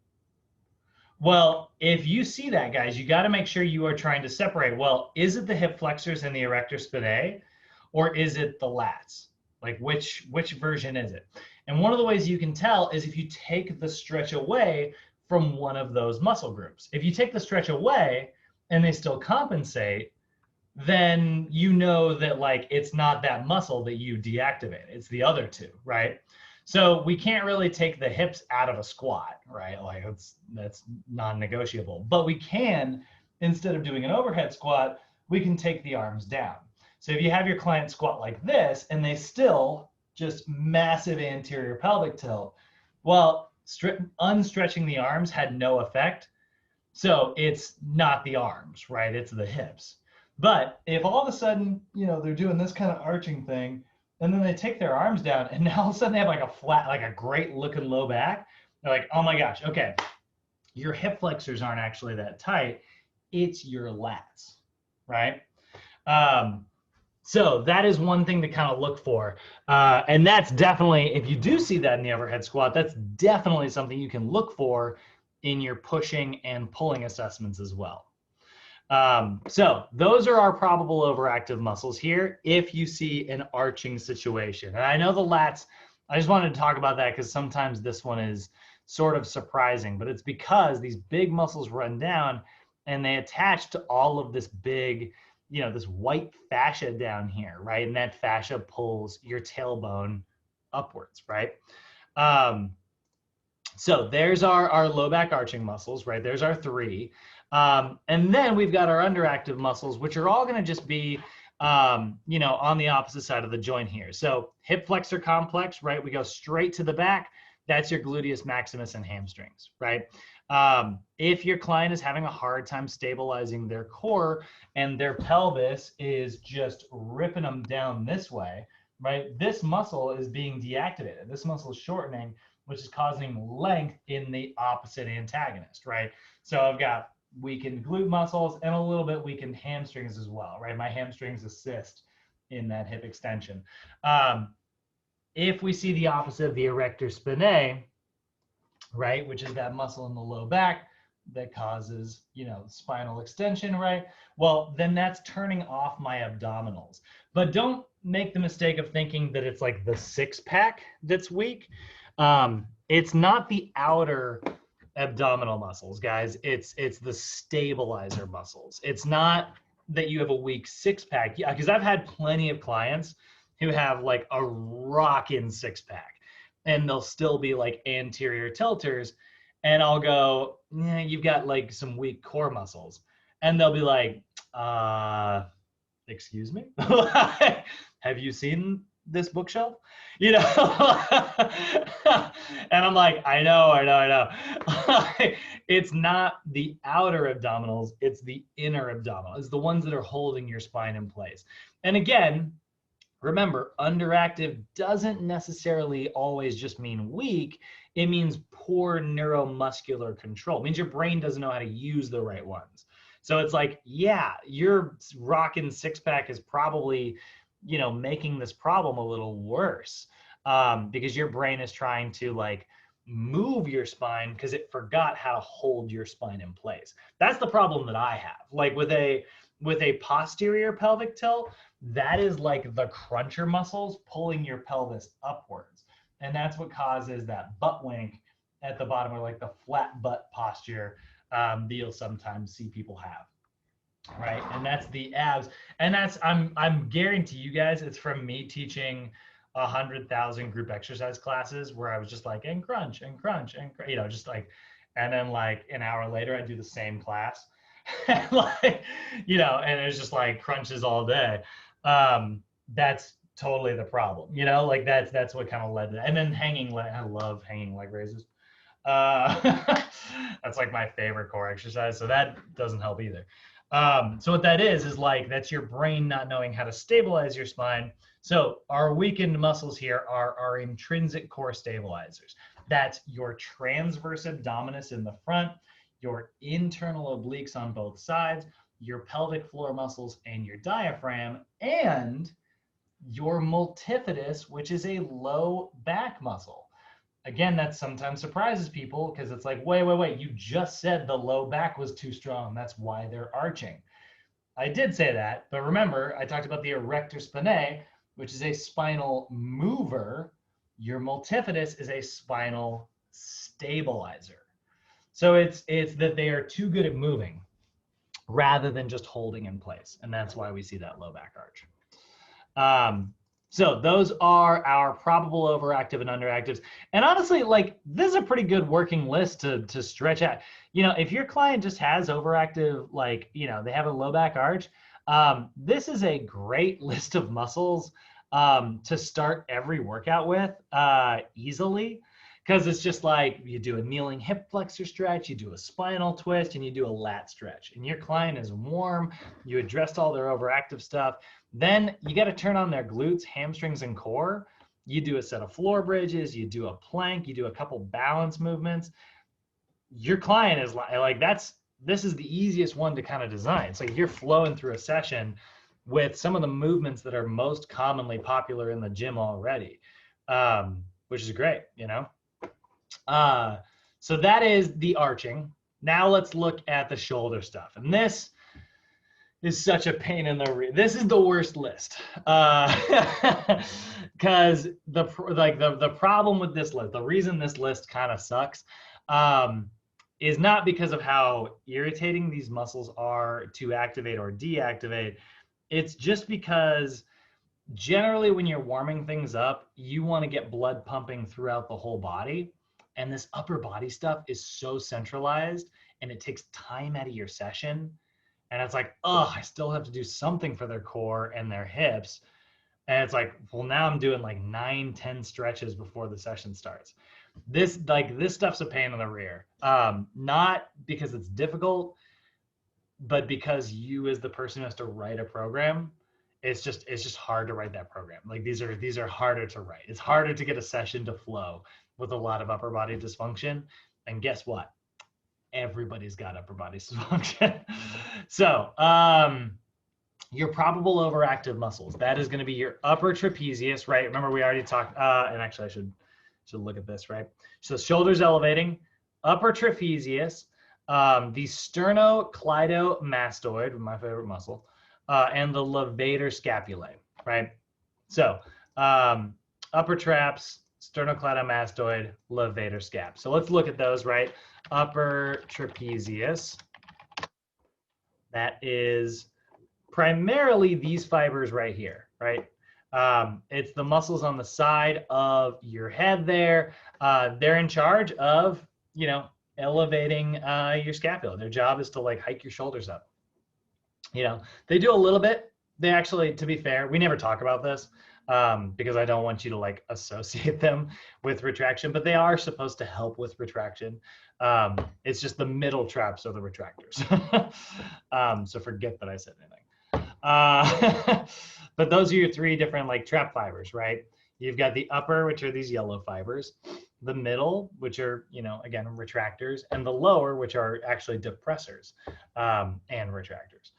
Well, if you see that, guys, you got to make sure you are trying to separate. Well, is it the hip flexors and the erector spinae, or is it the lats? Like which version is it? And one of the ways you can tell is if you take the stretch away from one of those muscle groups. If you take the stretch away and they still compensate, then you know that like it's not that muscle that you deactivate. It's the other two, right? So we can't really take the hips out of a squat, right? Like that's non-negotiable. But we can, instead of doing an overhead squat, we can take the arms down. So if you have your client squat like this and they still just massive anterior pelvic tilt, well, unstretching the arms had no effect. So it's not the arms, right? It's the hips. But if all of a sudden, they're doing this kind of arching thing, and then they take their arms down, and now all of a sudden they have like a flat, like a great looking low back, they're like, oh my gosh, okay, your hip flexors aren't actually that tight. It's your lats, right? So that is one thing to kind of look for. And that's definitely, if you do see that in the overhead squat, that's definitely something you can look for in your pushing and pulling assessments as well. So those are our probable overactive muscles here if you see an arching situation. And I know the lats, I just wanted to talk about that because sometimes this one is sort of surprising, but it's because these big muscles run down and they attach to all of this big, this white fascia down here, right? And that fascia pulls your tailbone upwards, right? So there's our low back arching muscles, right? There's our three. And then we've got our underactive muscles, which are all going to just be, on the opposite side of the joint here. So hip flexor complex, right? We go straight to the back. That's your gluteus maximus and hamstrings, right? If your client is having a hard time stabilizing their core and their pelvis is just ripping them down this way, right? This muscle is being deactivated. This muscle is shortening, which is causing length in the opposite antagonist, right? So I've got weakened glute muscles and a little bit weakened hamstrings as well, right? My hamstrings assist in that hip extension. If we see the opposite of the erector spinae, right, which is that muscle in the low back that causes, spinal extension, right? Well, then that's turning off my abdominals. But don't make the mistake of thinking that it's like the six pack that's weak. It's not the outer abdominal muscles, guys. It's the stabilizer muscles. It's not that you have a weak six pack. Yeah, because I've had plenty of clients who have like a rockin' six pack and they'll still be like anterior tilters. And I'll go, yeah, you've got like some weak core muscles. And they'll be like, excuse me? Have you seen this bookshelf? And I'm like, I know. It's not the outer abdominals, it's the inner abdominal. It's the ones that are holding your spine in place. And again, remember, underactive doesn't necessarily always just mean weak. It means poor neuromuscular control. It means your brain doesn't know how to use the right ones. So it's like, yeah, your rockin' six pack is probably, making this problem a little worse because your brain is trying to like move your spine because it forgot how to hold your spine in place. That's the problem that I have. Like with a posterior pelvic tilt, that is like the cruncher muscles pulling your pelvis upwards. And that's what causes that butt wink at the bottom, or like the flat butt posture that you'll sometimes see people have. Right. And that's the abs. And that's, I'm guarantee you guys, it's from me teaching 100,000 group exercise classes where I was just like, and crunch and crunch and, just like, and then like an hour later, I do the same class. And like, and it's just like crunches all day. That's totally the problem, like that's what kind of led to that. And then hanging leg, I love hanging leg raises. That's like my favorite core exercise. So that doesn't help either. So what that is like, that's your brain not knowing how to stabilize your spine. So our weakened muscles here are our intrinsic core stabilizers. That's your transverse abdominis in the front, your internal obliques on both sides, your pelvic floor muscles and your diaphragm, and your multifidus, which is a low back muscle. again, that sometimes surprises people because it's like, wait, you just said the low back was too strong. That's why they're arching. I did say that, but remember, I talked about the erector spinae, which is a spinal mover. Your multifidus is a spinal stabilizer. So it's that they are too good at moving rather than just holding in place. And that's why we see that low back arch. So those are our probable overactive and underactives. And honestly, like this is a pretty good working list to stretch out. You know, if your client just has overactive, like, you know, they have a low back arch, this is a great list of muscles to start every workout with easily. Because it's just like you do a kneeling hip flexor stretch, you do a spinal twist, and you do a lat stretch. And your client is warm, you addressed all their overactive stuff. Then you got to turn on their glutes, hamstrings, and core. You do a set of floor bridges, you do a plank, you do a couple balance movements. Your client is like this is the easiest one to kind of design. It's like you're flowing through a session with some of the movements that are most commonly popular in the gym already, which is great, you know? So that is the arching. Now let's look at the shoulder stuff. And this is such a pain in the this is the worst list. Because the problem with this list, the reason this list kind of sucks, is not because of how irritating these muscles are to activate or deactivate. It's just because generally when you're warming things up, you want to get blood pumping throughout the whole body. And this upper body stuff is so centralized and it takes time out of your session. And it's like, oh, I still have to do something for their core and their hips. And it's like, well, now I'm doing like 9-10 stretches before the session starts. This stuff's a pain in the rear. Not because it's difficult, but because you as the person who has to write a program, it's just hard to write that program. Like these are harder to write. It's harder to get a session to flow with a lot of upper body dysfunction. And guess what? Everybody's got upper body dysfunction. So your probable overactive muscles, that is going to be your upper trapezius, right? Remember we already talked, and actually I should look at this, right? So shoulders elevating, upper trapezius, the sternocleidomastoid, my favorite muscle, and the levator scapulae, right? So upper traps, sternocleidomastoid, levator scap. So let's look at those, right? Upper trapezius, that is primarily these fibers right here, right? It's the muscles on the side of your head there. They're in charge of, you know, elevating your scapula. Their job is to like hike your shoulders up. You know, they do a little bit. They actually, to be fair, we never talk about this because I don't want you to like associate them with retraction, but they are supposed to help with retraction. It's just the middle traps are the retractors. So forget that I said anything. But those are your three different like trap fibers, right? You've got the upper, which are these yellow fibers, the middle, which are, you know, again, retractors, and the lower, which are actually depressors and retractors.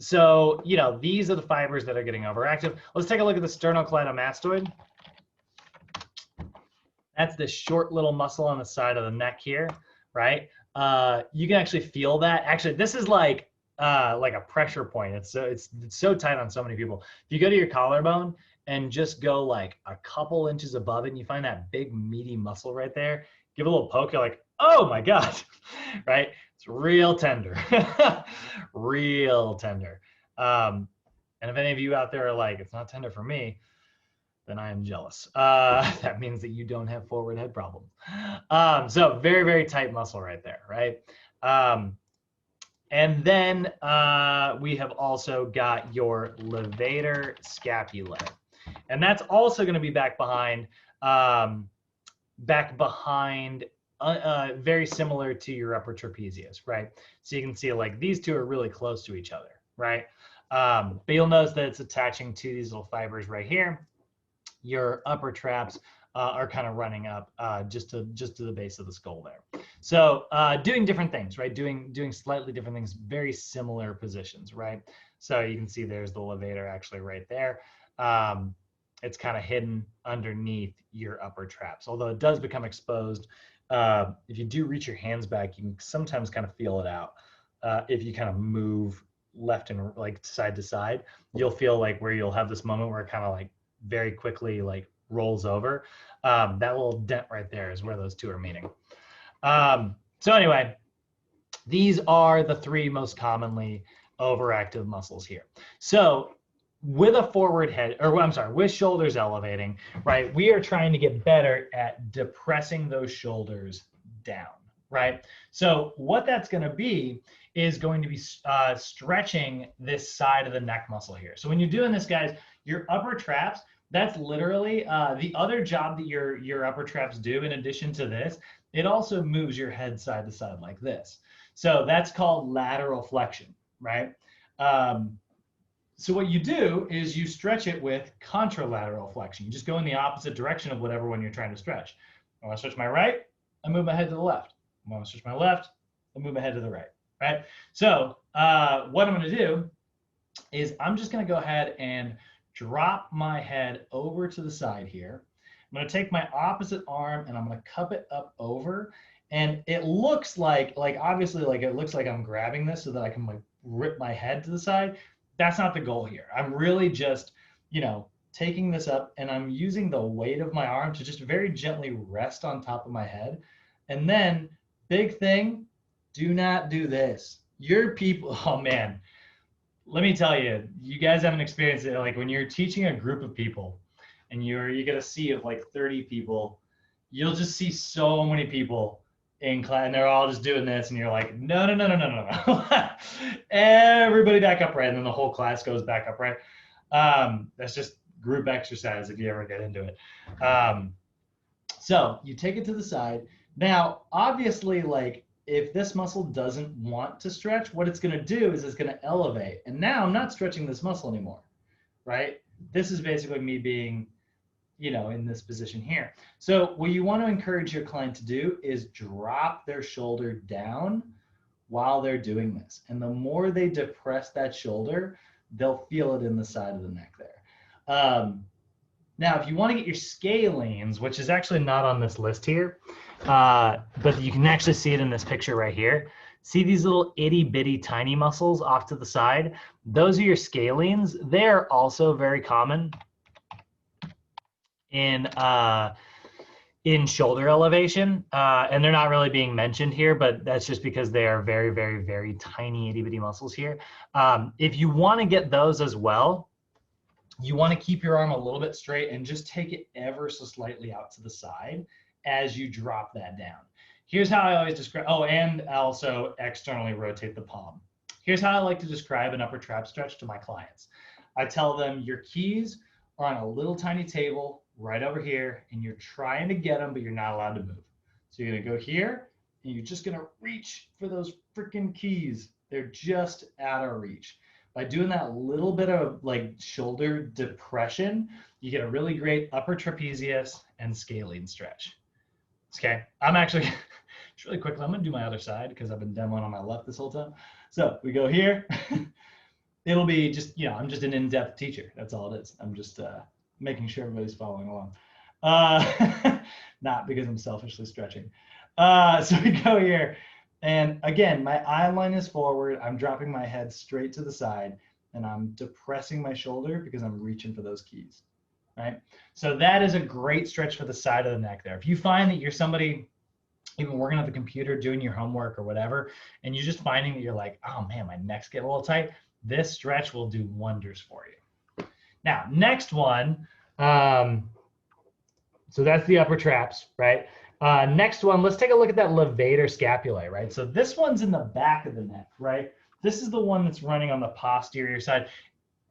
So, you know, these are the fibers that are getting overactive. Let's take a look at the sternocleidomastoid. That's this short little muscle on the side of the neck here, right? You can actually feel that. Actually, this is like a pressure point. It's so tight on so many people. If you go to your collarbone and just go like a couple inches above it, and you find that big meaty muscle right there, give it a little poke, you're like, oh my God, right? It's real tender, real tender. And if any of you out there are like, it's not tender for me, then I am jealous. That means that you don't have forward head problems. So very, very tight muscle right there, right? And then we have also got your levator scapulae. And that's also going to be back behind, very similar to your upper trapezius, right? So you can see like these two are really close to each other, right? But you'll notice that it's attaching to these little fibers right here. Your upper traps are kind of running up just to the base of the skull there. So doing different things, right? Doing slightly different things, very similar positions, right? So you can see there's the levator actually right there. it's kind of hidden underneath your upper traps. Although it does become exposed, if you do reach your hands back, you can sometimes kind of feel it out. If you kind of move left and like side to side, you'll feel like where you'll have this moment where it kind of like very quickly like rolls over. That little dent right there is where those two are meeting. So anyway, these are the three most commonly overactive muscles here. So with a forward head, or I'm sorry, with shoulders elevating, right, we are trying to get better at depressing those shoulders down, right? So what that's going to be is going to be stretching this side of the neck muscle here. So when you're doing this, guys, your upper traps, that's literally the other job that your upper traps do in addition to this. It also moves your head side to side like this. So that's called lateral flexion, right? So what you do is you stretch it with contralateral flexion. You just go in the opposite direction of whatever one you're trying to stretch. I want to stretch my right, I move my head to the left. I want to stretch my left, I move my head to the right, right? So what I'm going to do is I'm just going to go ahead and drop my head over to the side here. I'm going to take my opposite arm and I'm going to cup it up over. And it looks like obviously, like it looks like I'm grabbing this so that I can like rip my head to the side. That's not the goal here. I'm really just, taking this up and I'm using the weight of my arm to just very gently rest on top of my head. And then, big thing, do not do this. Your people, oh man, let me tell you, you guys haven't experienced it. Like when you're teaching a group of people and you're get a sea of like 30 people, you'll just see so many people in class and they're all just doing this and you're like, no. Everybody back upright, and then the whole class goes back upright. That's just group exercise if you ever get into it. So you take it to the side. Now, obviously, like if this muscle doesn't want to stretch, what it's going to do is it's going to elevate. And now I'm not stretching this muscle anymore, right? This is basically me being, in this position here. So what you want to encourage your client to do is drop their shoulder down while they're doing this. And the more they depress that shoulder, they'll feel it in the side of the neck there. Now, if you want to get your scalenes, which is actually not on this list here, but you can actually see it in this picture right here. See these little itty bitty tiny muscles off to the side? Those are your scalenes. They're also very common in shoulder elevation, and they're not really being mentioned here, but that's just because they are very, very, very tiny itty bitty muscles here. If you want to get those as well, you want to keep your arm a little bit straight and just take it ever so slightly out to the side as you drop that down. Here's how I always describe, and also externally rotate the palm. Here's how I like to describe an upper trap stretch to my clients. I tell them your keys are on a little tiny table right over here, and you're trying to get them, but you're not allowed to move. So you're gonna go here, and you're just gonna reach for those freaking keys. They're just out of reach. By doing that little bit of like shoulder depression, you get a really great upper trapezius and scalene stretch. Okay, I'm actually, just really quickly, I'm gonna do my other side because I've been demoing on my left this whole time. So we go here. It'll be just, I'm just an in-depth teacher. That's all it is. I'm just making sure everybody's following along. Not because I'm selfishly stretching. So we go here. And again, my eye line is forward. I'm dropping my head straight to the side, and I'm depressing my shoulder because I'm reaching for those keys, right? So that is a great stretch for the side of the neck there. If you find that you're somebody even working at the computer, doing your homework or whatever, and you're just finding that you're like, oh man, my neck's getting a little tight, this stretch will do wonders for you. Now, next one, so that's the upper traps, right? Next one, let's take a look at that levator scapulae, right? So this one's in the back of the neck, right? This is the one that's running on the posterior side.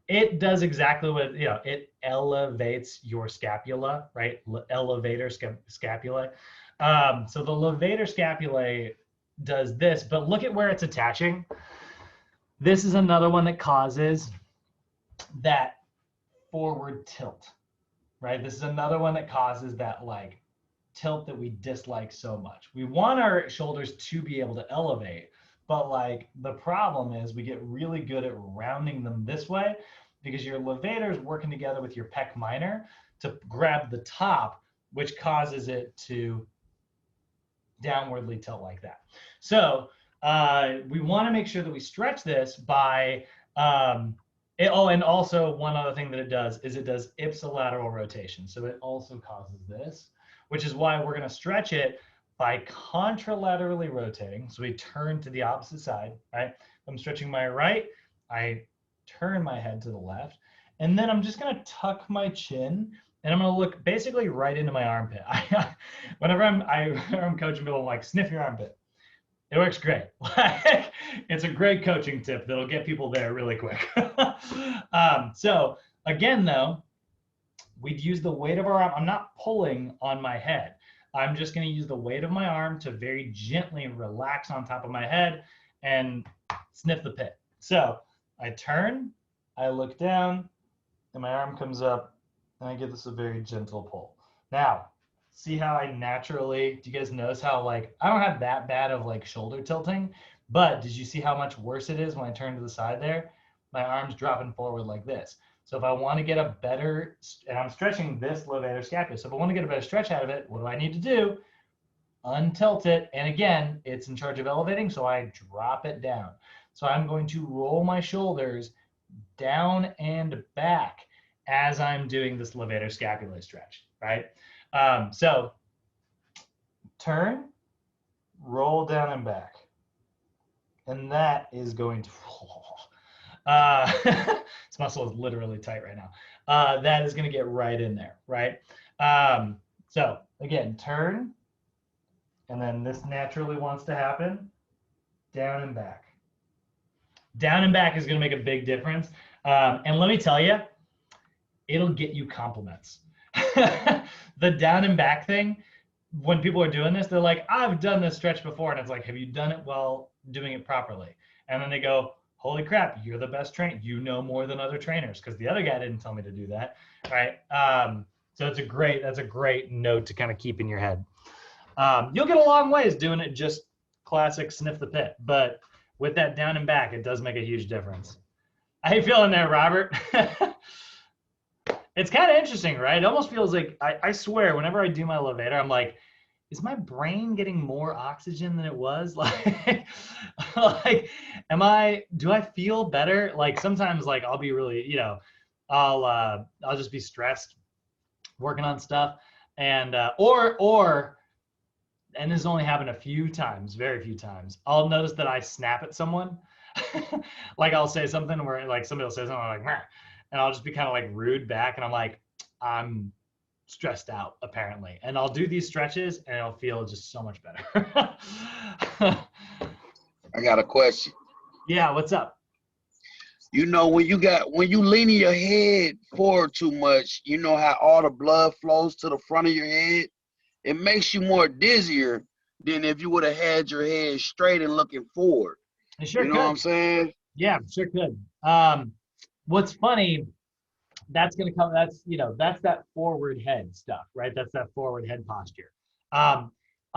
It does exactly what, it elevates your scapula, right? Elevator scapulae. So the levator scapulae does this, but look at where it's attaching. This is another one that causes that forward tilt, right? This is another one that causes that like tilt that we dislike so much. We want our shoulders to be able to elevate, but like the problem is we get really good at rounding them this way, because your levator is working together with your pec minor to grab the top, which causes it to downwardly tilt like that. So we want to make sure that we stretch this by, and also one other thing that it does is it does ipsilateral rotation. So it also causes this, which is why we're going to stretch it by contralaterally rotating. So we turn to the opposite side, right? I'm stretching my right, I turn my head to the left, and then I'm just going to tuck my chin, and I'm going to look basically right into my armpit. Whenever I'm coaching people, I'm like, sniff your armpit. It works great. It's a great coaching tip that'll get people there really quick. So again, though, we'd use the weight of our arm. I'm not pulling on my head. I'm just going to use the weight of my arm to very gently relax on top of my head and sniff the pit. So I turn, I look down, and my arm comes up, and I give this a very gentle pull. Now, see how I naturally, do you guys notice how like, I don't have that bad of like shoulder tilting, but did you see how much worse it is when I turn to the side there? My arm's dropping forward like this. So if I want to get a better, and I'm stretching this levator scapula, so if I want to get a better stretch out of it, what do I need to do? Untilt it, and again, it's in charge of elevating, so I drop it down. So I'm going to roll my shoulders down and back as I'm doing this levator scapulae stretch, right? So turn, roll down and back. And that is going to, this muscle is literally tight right now. That is going to get right in there, right? So again, turn, and then this naturally wants to happen, down and back. Down and back is going to make a big difference. And let me tell you, it'll get you compliments. The down and back thing, when people are doing this, they're like, I've done this stretch before. And it's like, have you done it while doing it properly? And then they go, holy crap, you're the best trainer. You know more than other trainers because the other guy didn't tell me to do that, right? So that's a great note to kind of keep in your head. You'll get a long ways doing it just classic sniff the pit. But with that down and back, it does make a huge difference. How you feeling there, Robert? It's kind of interesting, right? It almost feels like, I swear, whenever I do my levator, I'm like, is my brain getting more oxygen than it was? Like, do I feel better? Like sometimes like I'll be really, I'll just be stressed working on stuff. And, and this has only happened a few times, very few times. I'll notice that I snap at someone. Like I'll say something where like somebody will say something like, meh, and I'll just be kind of like rude back. And I'm like, I'm stressed out apparently. And I'll do these stretches and it'll feel just so much better. I got a question. Yeah, what's up? You know, when you leaning your head forward too much, you know how all the blood flows to the front of your head? It makes you more dizzier than if you would have had your head straight and looking forward. It sure you know could. what I'm saying? Yeah, sure could. What's funny, that's going to come, that's that forward head stuff, right? That's that forward head posture.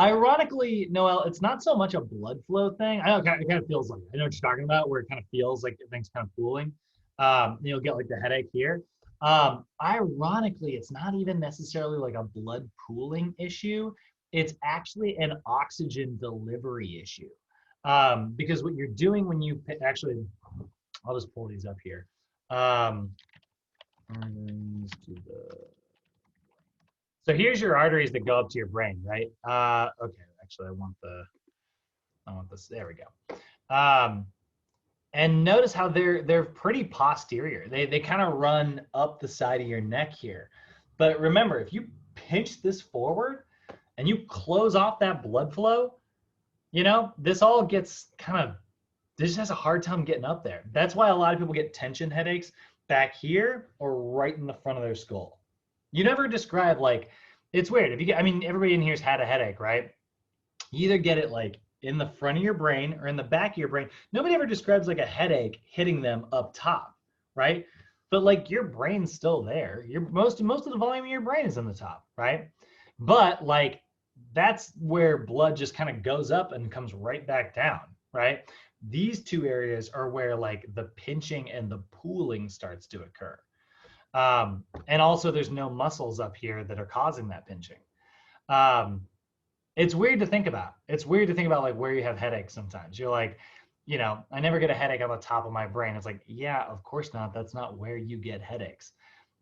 Ironically, Noel, it's not so much a blood flow thing. I know it kind of feels like, I know what you're talking about, where it kind of feels like things kind of pooling. You'll get like the headache here. Ironically, it's not even necessarily like a blood pooling issue. It's actually an oxygen delivery issue. Because what you're doing when you actually, I'll just pull these up here. So here's your arteries that go up to your brain, right? Okay, actually I want this, there we go. And notice how they're pretty posterior. They kind of run up the side of your neck here. But remember, if you pinch this forward and you close off that blood flow, this all gets this has a hard time getting up there. That's why a lot of people get tension headaches back here or right in the front of their skull. You never describe like, it's weird. Everybody in here's had a headache, right? You either get it like in the front of your brain or in the back of your brain. Nobody ever describes like a headache hitting them up top, right? But like your brain's still there. Most of the volume of your brain is in the top, right? But like that's where blood just kind of goes up and comes right back down, right? These two areas are where like the pinching and the pooling starts to occur. And also there's no muscles up here that are causing that pinching. It's weird to think about. It's weird to think about like where you have headaches sometimes. You're like, you know, I never get a headache on the top of my brain. It's like, yeah, of course not. That's not where you get headaches.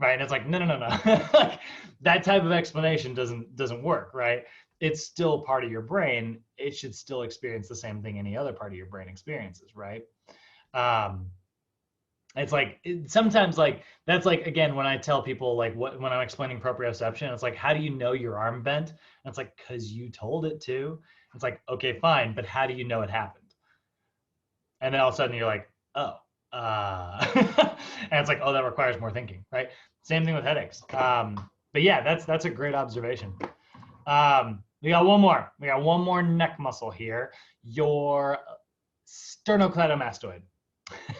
Right. And it's like, no, no, no, no. Like that type of explanation doesn't work, right? It's still part of your brain. It should still experience the same thing any other part of your brain experiences, right? It's like sometimes like that's like again when I tell people like when I'm explaining proprioception, it's like how do you know your arm bent? And it's like because you told it to. It's like okay, fine, but how do you know it happened? And then all of a sudden you're like, oh, and it's like, oh, that requires more thinking, right? Same thing with headaches. But yeah, that's a great observation. We got one more. We got one more neck muscle here. Your sternocleidomastoid,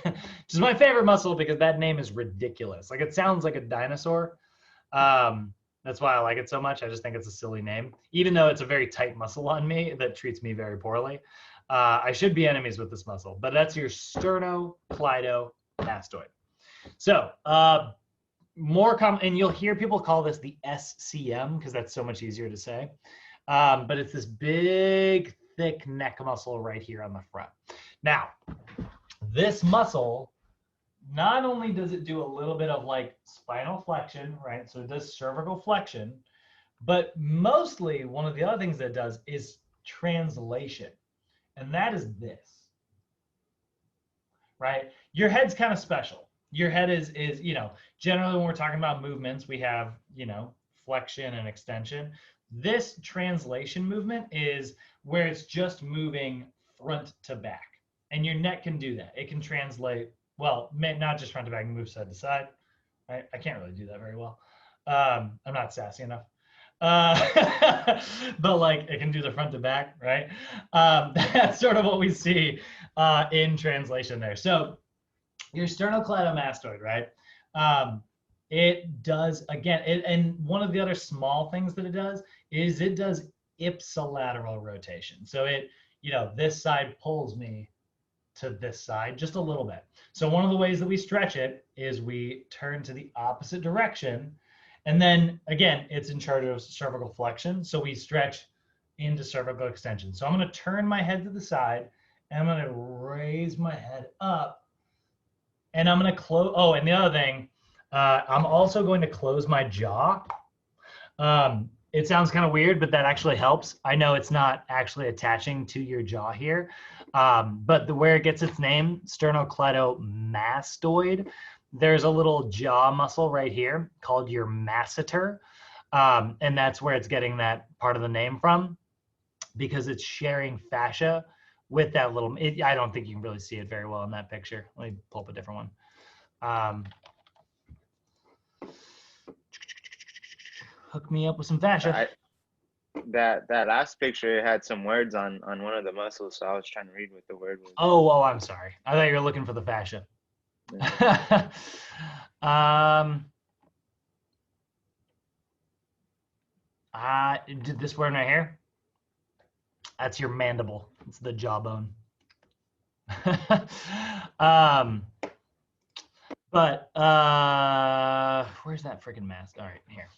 which is my favorite muscle because that name is ridiculous. Like it sounds like a dinosaur. That's why I like it so much. I just think it's a silly name, even though it's a very tight muscle on me that treats me very poorly. I should be enemies with this muscle, but that's your sternocleidomastoid. So more common, and you'll hear people call this the SCM because that's so much easier to say. But it's this big, thick neck muscle right here on the front. Now, this muscle, not only does it do a little bit of like spinal flexion, right? So it does cervical flexion, but mostly one of the other things that it does is translation. And that is this, right? Your head's kind of special. Your head is, you know, generally when we're talking about movements, we have, you know, flexion and extension. This translation movement is where it's just moving front to back. And your neck can do that. It can translate, well, not just front to back, move side to side. Right? I can't really do that very well. I'm not sassy enough. But like it can do the front to back, right? That's sort of what we see in translation there. So your sternocleidomastoid, right? It does, again, and one of the other small things that it does is it does ipsilateral rotation. So it, you know, this side pulls me to this side just a little bit. So one of the ways that we stretch it is we turn to the opposite direction. And then again, it's in charge of cervical flexion. So we stretch into cervical extension. So I'm going to turn my head to the side and I'm going to raise my head up and I'm going to close. Oh, and the other thing, I'm also going to close my jaw. It sounds kind of weird, but that actually helps. I know it's not actually attaching to your jaw here, but where it gets its name, sternocleidomastoid, there's a little jaw muscle right here called your masseter, and that's where it's getting that part of the name from, because it's sharing fascia with that little. I don't think you can really see it very well in that picture. Let me pull up a different one. Hook me up with some fascia. That last picture had some words on one of the muscles, so I was trying to read what the word was. Oh, I'm sorry. I thought you were looking for the fascia. Yeah. Did this one right here? That's your mandible. It's the jawbone. But where's that freaking mask? All right, here.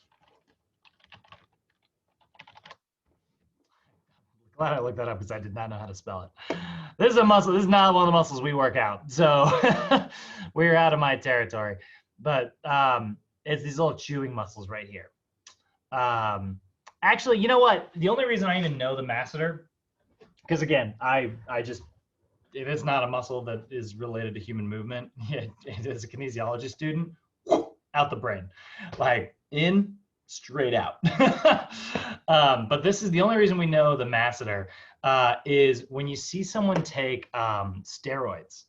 Glad I looked that up because I did not know how to spell it. This is a muscle. This is not one of the muscles we work out. So we're out of my territory. But it's these little chewing muscles right here. Actually, you know what? The only reason I even know the masseter, because again, I just, if it's not a muscle that is related to human movement, as a kinesiology student, out the brain. Like in, straight out. But this is the only reason we know the masseter is when you see someone take steroids.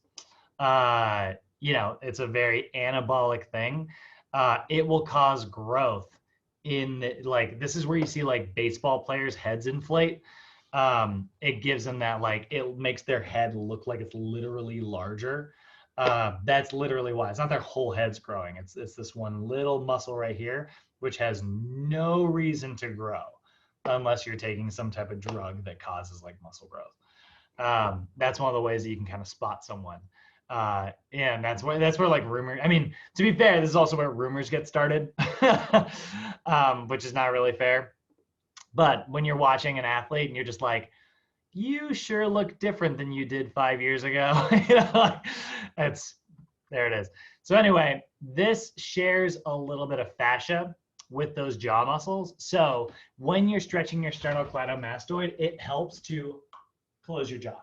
You know, it's a very anabolic thing. It will cause growth in like, this is where you see like baseball players' heads inflate. It gives them that, like, it makes their head look like it's literally larger. That's literally why. It's not their whole head's growing. It's this one little muscle right here, which has no reason to grow unless you're taking some type of drug that causes like muscle growth. That's one of the ways that you can kind of spot someone. And that's where like rumors, I mean, to be fair, this is also where rumors get started, which is not really fair. But when you're watching an athlete and you're just like, you sure look different than you did 5 years ago. You know, there it is. So anyway, this shares a little bit of fascia with those jaw muscles. So when you're stretching your sternocleidomastoid, it helps to close your jaw.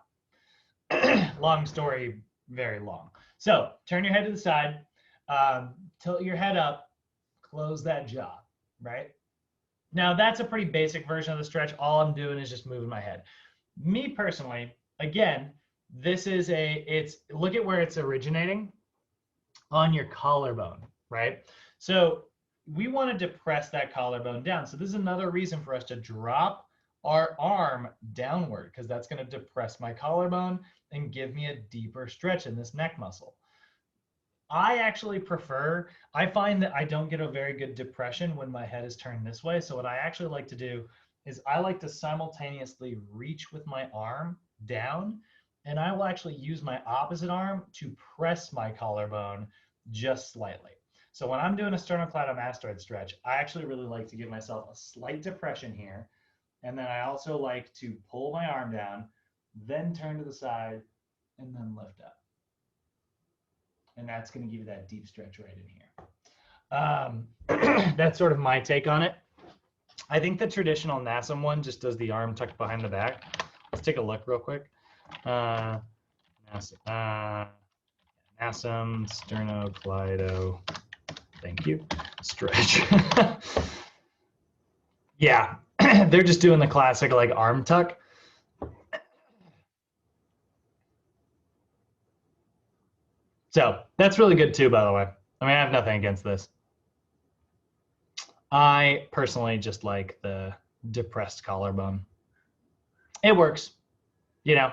Long story, very long. So turn your head to the side, tilt your head up, close that jaw, right? Now that's a pretty basic version of the stretch. All I'm doing is just moving my head. Me personally, again, this is look at where it's originating on your collarbone, right? So we want to depress that collarbone down. So this is another reason for us to drop our arm downward, because that's going to depress my collarbone and give me a deeper stretch in this neck muscle. I actually I find that I don't get a very good depression when my head is turned this way. So what I actually like to do is I like to simultaneously reach with my arm down, and I will actually use my opposite arm to press my collarbone just slightly. So when I'm doing a sternocleidomastoid stretch, I actually really like to give myself a slight depression here. And then I also like to pull my arm down, then turn to the side, and then lift up. And that's going to give you that deep stretch right in here. That's sort of my take on it. I think the traditional NASM one just does the arm tucked behind the back. Let's take a look real quick. NASM sternocleido, thank you, stretch. Yeah, they're just doing the classic like arm tuck. So that's really good too, by the way. I mean, I have nothing against this. I personally just like the depressed collarbone. It works, you know.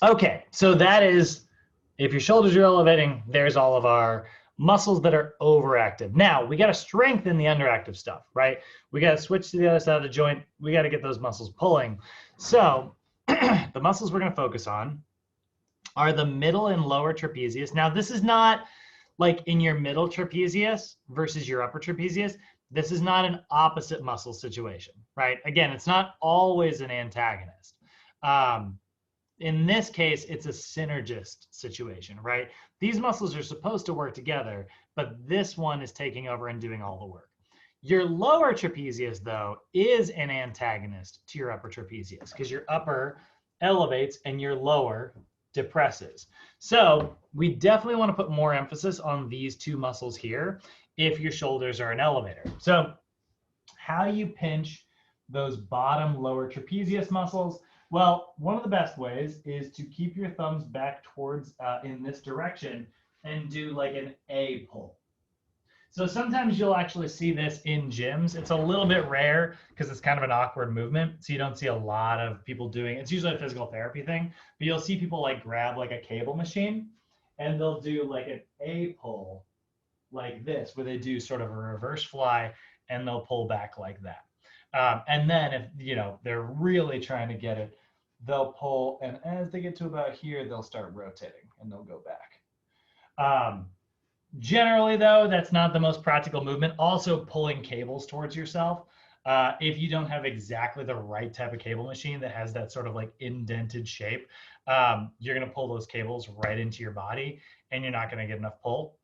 Okay, so that is, if your shoulders are elevating, there's all of our muscles that are overactive. Now, we got to strengthen the underactive stuff, right? We got to switch to the other side of the joint. We got to get those muscles pulling. So the muscles we're going to focus on are the middle and lower trapezius. Now, this is not like in your middle trapezius versus your upper trapezius. This is not an opposite muscle situation, right? Again, it's not always an antagonist. In this case, it's a synergist situation, right? These muscles are supposed to work together, but this one is taking over and doing all the work. Your lower trapezius, though, is an antagonist to your upper trapezius because your upper elevates and your lower depresses. So we definitely want to put more emphasis on these two muscles here if your shoulders are an elevator. So how do you pinch those bottom lower trapezius muscles? Well, one of the best ways is to keep your thumbs back towards in this direction and do like an A pull. So sometimes you'll actually see this in gyms. It's a little bit rare because it's kind of an awkward movement. So you don't see a lot of people doing it. It's usually a physical therapy thing, but you'll see people like grab like a cable machine and they'll do like an A pull like this, where they do sort of a reverse fly and they'll pull back like that. And then if, you know, they're really trying to get it, they'll pull, and as they get to about here, they'll start rotating and they'll go back. Generally, though, that's not the most practical movement. Also, pulling cables towards yourself. If you don't have exactly the right type of cable machine that has that sort of like indented shape, you're going to pull those cables right into your body and you're not going to get enough pull.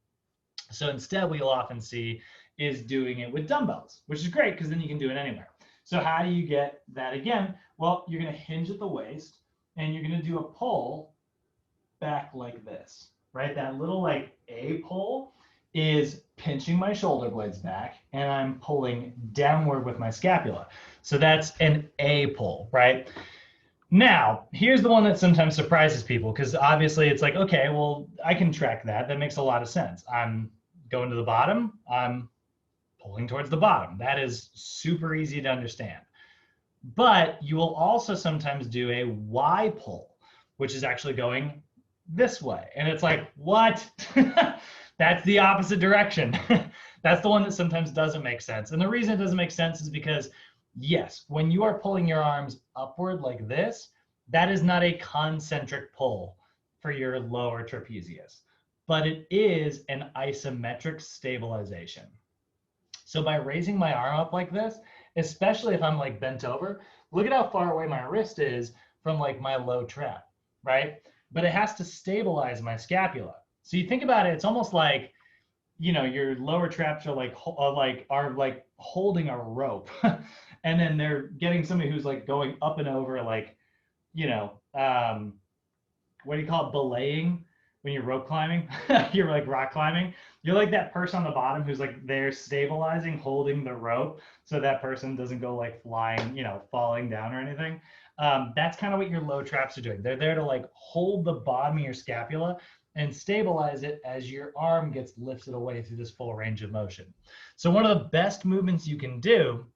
So instead, what you'll often see is doing it with dumbbells, which is great because then you can do it anywhere. So how do you get that again? Well, you're going to hinge at the waist and you're going to do a pull back like this, right? That little like A pull is pinching my shoulder blades back and I'm pulling downward with my scapula. So that's an A pull, right? Now, here's the one that sometimes surprises people because obviously it's like, okay, well, I can track that. That makes a lot of sense. I'm going to the bottom. I'm pulling towards the bottom. That is super easy to understand. But you will also sometimes do a Y pull, which is actually going this way. And it's like, what? That's the opposite direction. That's the one that sometimes doesn't make sense. And the reason it doesn't make sense is because, yes, when you are pulling your arms upward like this, that is not a concentric pull for your lower trapezius, but it is an isometric stabilization. So by raising my arm up like this, especially if I'm like bent over, look at how far away my wrist is from like my low trap, right? But it has to stabilize my scapula. So you think about it, it's almost like, you know, your lower traps are like holding a rope, and then they're getting somebody who's like going up and over, like, you know, what do you call it, belaying when you're rope climbing? You're like rock climbing. You're like that person on the bottom who's like there stabilizing, holding the rope so that person doesn't go like flying, you know, falling down or anything. That's kind of what your low traps are doing. They're there to like hold the bottom of your scapula and stabilize it as your arm gets lifted away through this full range of motion. So one of the best movements you can do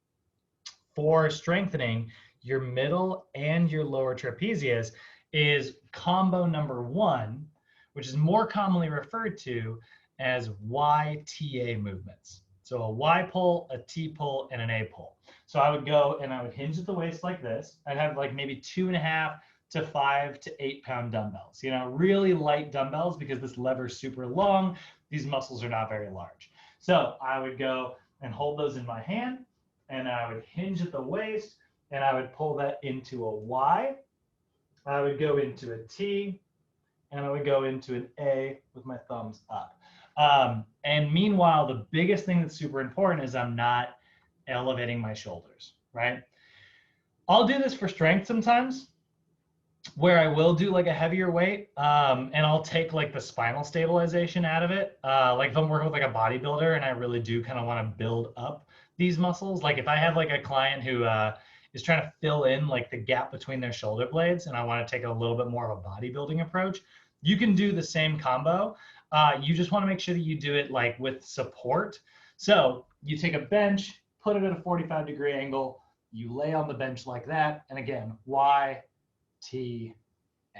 for strengthening your middle and your lower trapezius is combo number 1, which is more commonly referred to as YTA movements. So a Y pull, a T pull, and an A pull. So I would go and I would hinge at the waist like this. I'd have like maybe 2.5 to 5 to 8 pound dumbbells, you know, really light dumbbells because this lever is super long. These muscles are not very large. So I would go and hold those in my hand, and I would hinge at the waist, and I would pull that into a Y. I would go into a T, and I would go into an A with my thumbs up. And meanwhile, the biggest thing that's super important is I'm not elevating my shoulders, right? I'll do this for strength sometimes, where I will do like a heavier weight, and I'll take like the spinal stabilization out of it. Like if I'm working with like a bodybuilder and I really do kind of want to build up these muscles, like if I have like a client who is trying to fill in like the gap between their shoulder blades and I want to take a little bit more of a bodybuilding approach, you can do the same combo. You just want to make sure that you do it like with support. So you take a bench, put it at a 45-degree angle, you lay on the bench like that, and again, Y, T, A,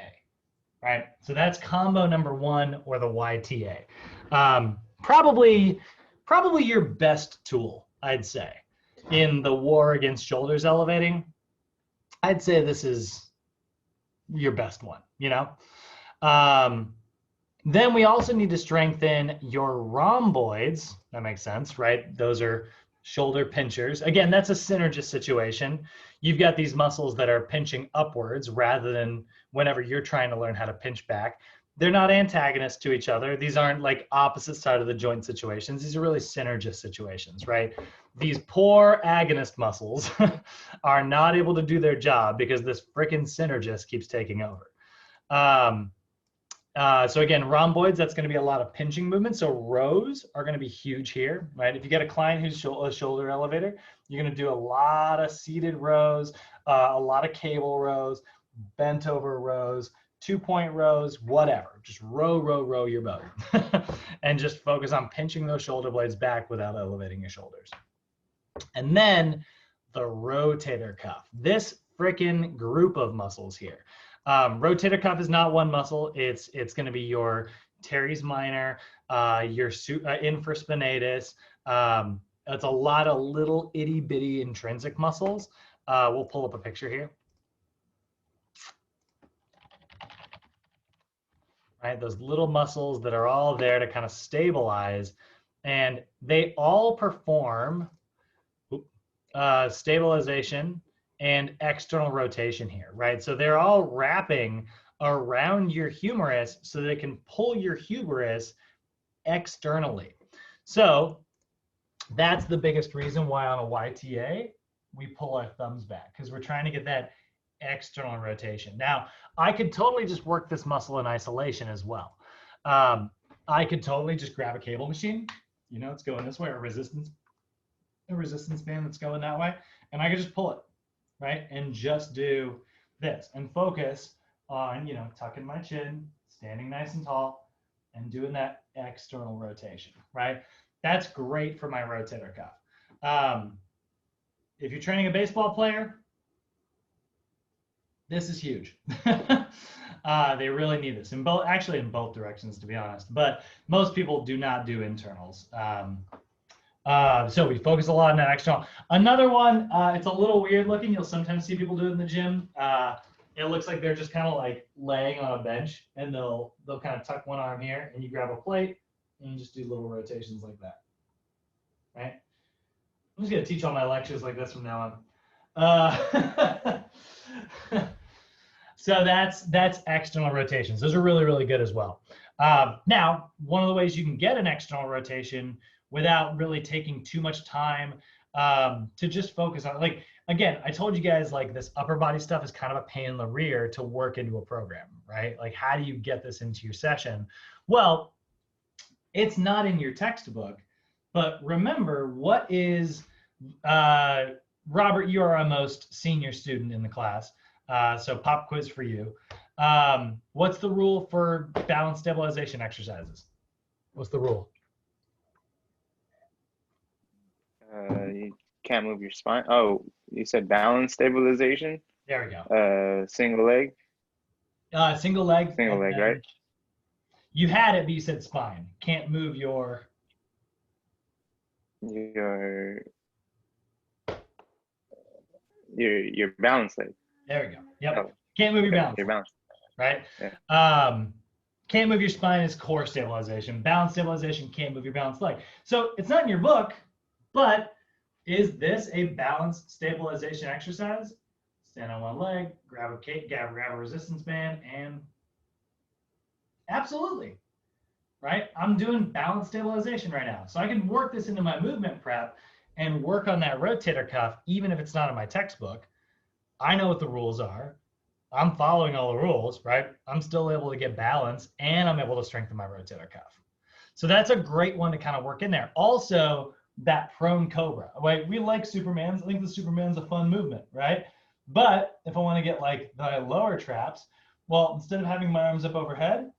right? So that's combo number 1, or the YTA. Probably your best tool, I'd say, in the war against shoulders elevating. I'd say this is your best one, you know? Then we also need to strengthen your rhomboids. That makes sense, right? Those are shoulder pinchers. Again, that's a synergist situation. You've got these muscles that are pinching upwards rather than whenever you're trying to learn how to pinch back. They're not antagonists to each other. These aren't like opposite side of the joint situations. These are really synergist situations, right? These poor agonist muscles are not able to do their job because this freaking synergist keeps taking over. So again, rhomboids, that's going to be a lot of pinching movement. So rows are going to be huge here, right? If you get a client who's a shoulder elevator, you're going to do a lot of seated rows, a lot of cable rows, bent over rows, 2-point rows, whatever. Just row your boat and just focus on pinching those shoulder blades back without elevating your shoulders. And then the rotator cuff, this freaking group of muscles here. Rotator cuff is not one muscle. It's going to be your teres minor, your infraspinatus. It's a lot of little itty bitty intrinsic muscles. We'll pull up a picture here. Right, those little muscles that are all there to kind of stabilize, and they all perform stabilization and external rotation here, right? So they're all wrapping around your humerus so they can pull your humerus externally. So that's the biggest reason why on a YTA, we pull our thumbs back, because we're trying to get that external rotation. Now, I could totally just work this muscle in isolation as well. I could totally just grab a cable machine, you know, it's going this way, or a resistance band that's going that way, and I could just pull it, right? And just do this and focus on, you know, tucking my chin, standing nice and tall, and doing that external rotation, right? That's great for my rotator cuff. If you're training a baseball player, this is huge. They really need this in both, actually in both directions, to be honest. But most people do not do internals. So we focus a lot on that external. Another one, it's a little weird looking. You'll sometimes see people do it in the gym. It looks like they're just kind of like laying on a bench, and they'll kind of tuck one arm here, and you grab a plate, and you just do little rotations like that. Right? I'm just gonna teach all my lectures like this from now on. So that's external rotations. Those are really, really good as well. Now, one of the ways you can get an external rotation without really taking too much time to just focus on, like, again, I told you guys, like, this upper body stuff is kind of a pain in the rear to work into a program, right? Like, how do you get this into your session? Well, it's not in your textbook, but remember, what is, Robert, you are our most senior student in the class, so pop quiz for you. What's the rule for balance stabilization exercises? What's the rule? You can't move your spine. Oh, you said balance stabilization? There we go. Single leg? Single leg. Single leg, right? You had it, but you said spine. Can't move your balance leg. There we go. Yep. Oh, can't move your balance. Your balance. Right? Yeah. Can't move your spine is core stabilization. Balance stabilization, can't move your balance leg. So it's not in your book, but is this a balance stabilization exercise? Stand on one leg, grab a resistance band, and absolutely. Right? I'm doing balance stabilization right now. So I can work this into my movement prep and work on that rotator cuff, even if it's not in my textbook. I know what the rules are. I'm following all the rules, right? I'm still able to get balance, and I'm able to strengthen my rotator cuff. So that's a great one to kind of work in there. Also, that prone cobra, right? We like Superman's. I think the Superman's a fun movement, right? But if I want to get like the lower traps, well, instead of having my arms up overhead,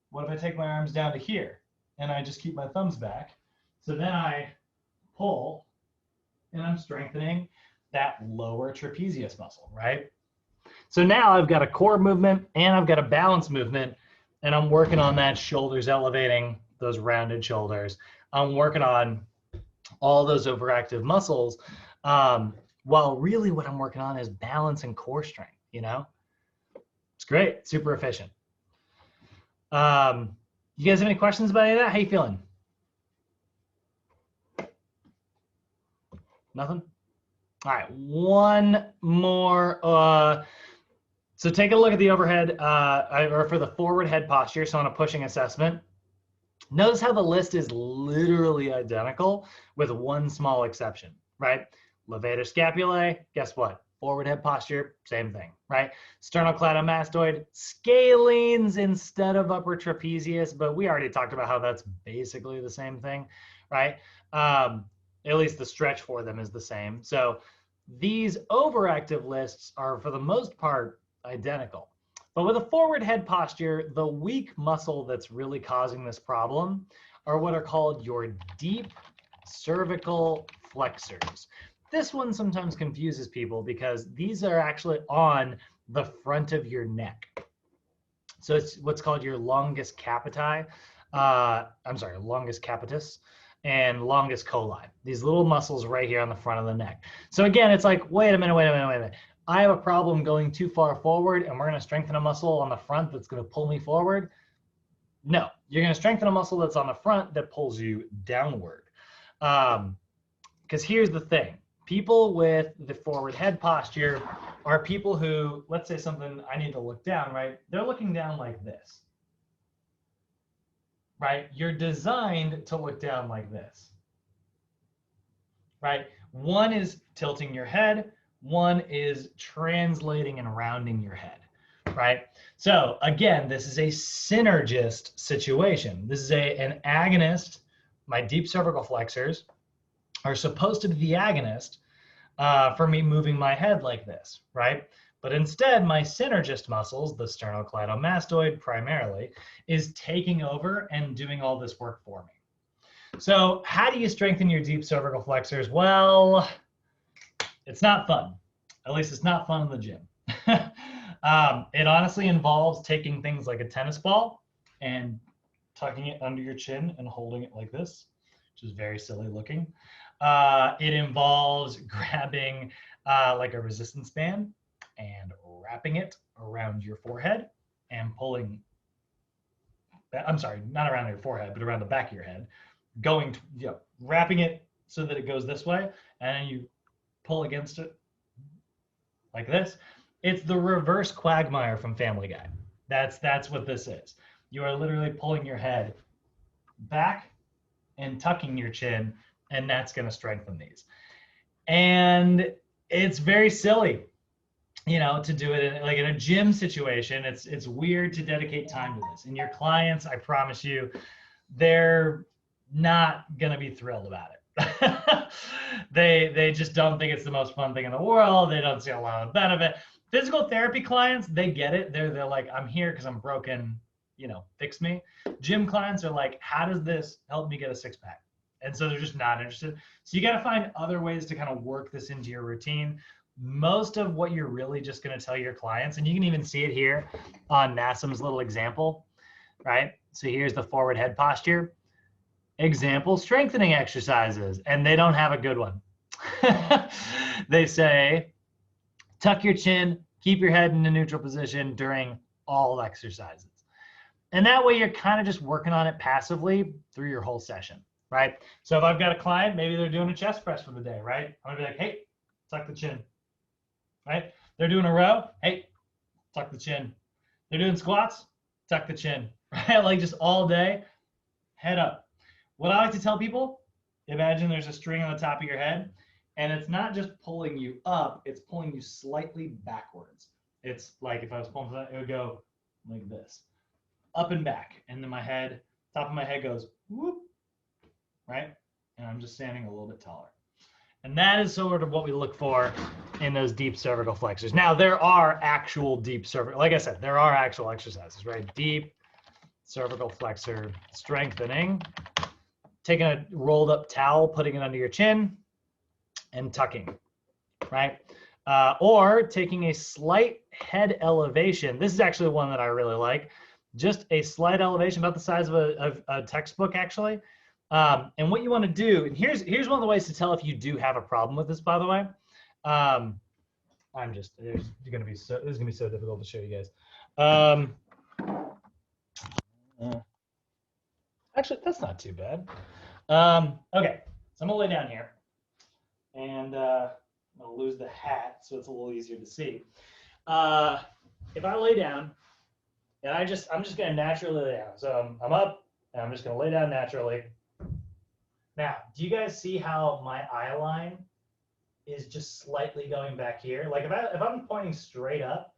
what if I take my arms down to here and I just keep my thumbs back? So then I pull and I'm strengthening that lower trapezius muscle, right? So now I've got a core movement and I've got a balance movement, and I'm working on that shoulders elevating, those rounded shoulders. I'm working on all those overactive muscles, while really what I'm working on is balance and core strength, you know? It's great, super efficient. You guys have any questions about any of that? How you feeling? Nothing? All right, one more. So take a look at the overhead, or for the forward head posture, so on a pushing assessment. Notice how the list is literally identical with one small exception, right? Levator scapulae, guess what? Forward head posture, same thing, right? Sternocleidomastoid, scalenes instead of upper trapezius, but we already talked about how that's basically the same thing, right? At least the stretch for them is the same. So these overactive lists are, for the most part, identical. But with a forward head posture, the weak muscle that's really causing this problem are what are called your deep cervical flexors. This one sometimes confuses people because these are actually on the front of your neck. So it's what's called your longus capiti. Longus capitis and longus coli. These little muscles right here on the front of the neck. So again, it's like, wait a minute. I have a problem going too far forward, and we're going to strengthen a muscle on the front that's going to pull me forward. No, you're going to strengthen a muscle that's on the front that pulls you downward. Because here's the thing. People with the forward head posture are people who, let's say something, I need to look down, right? They're looking down like this, right? You're designed to look down like this, right? One is tilting your head. One is translating and rounding your head, right? So again, this is a synergist situation. This is an agonist. My deep cervical flexors are supposed to be the agonist for me moving my head like this, right? But instead, my synergist muscles, the sternocleidomastoid primarily, is taking over and doing all this work for me. So how do you strengthen your deep cervical flexors? Well, it's not fun. At least it's not fun in the gym. It honestly involves taking things like a tennis ball and tucking it under your chin and holding it like this, which is very silly looking. It involves grabbing like a resistance band and wrapping it around your forehead and pulling, I'm sorry, not around your forehead, but around the back of your head, going to, wrapping it so that it goes this way, and then you pull against it like this. It's the reverse Quagmire from Family Guy. That's what this is. You are literally pulling your head back and tucking your chin, and that's going to strengthen these. And it's very silly, to do it in, like in a gym situation. It's weird to dedicate time to this. And your clients, I promise you, they're not going to be thrilled about it. They just don't think it's the most fun thing in the world. They don't see a lot of benefit. Physical therapy clients, they get it. They're like, I'm here because I'm broken, fix me. Gym clients are like, how does this help me get a six pack? And so they're just not interested. So you got to find other ways to kind of work this into your routine. Most of what you're really just going to tell your clients, and you can even see it here on Nassim's little example, right? So here's the forward head posture. Example strengthening exercises, and they don't have a good one. They say, tuck your chin, keep your head in a neutral position during all exercises. And that way you're kind of just working on it passively through your whole session, right? So if I've got a client, maybe they're doing a chest press for the day, right? I'm gonna be like, hey, tuck the chin, right? They're doing a row, hey, tuck the chin. They're doing squats, tuck the chin, right? Like just all day, head up. What I like to tell people, imagine there's a string on the top of your head, and it's not just pulling you up, it's pulling you slightly backwards. It's like if I was pulling that, it would go like this, up and back. And then my head, top of my head goes whoop, right? And I'm just standing a little bit taller. And that is sort of what we look for in those deep cervical flexors. Now, there are actual deep cervical, like I said, there are actual exercises, right? Deep cervical flexor strengthening. Taking a rolled up towel, putting it under your chin, and tucking, right? Or taking a slight head elevation. This is actually one that I really like. Just a slight elevation, about the size of a textbook, actually. And what you want to do, and here's one of the ways to tell if you do have a problem with this, by the way. This is gonna be so difficult to show you guys. Actually, that's not too bad. Okay, so I'm gonna lay down here, and I'm gonna lose the hat so it's a little easier to see. If I lay down, and I'm just gonna naturally lay down. So I'm up, and I'm just gonna lay down naturally. Now, do you guys see how my eye line is just slightly going back here? Like if I'm pointing straight up,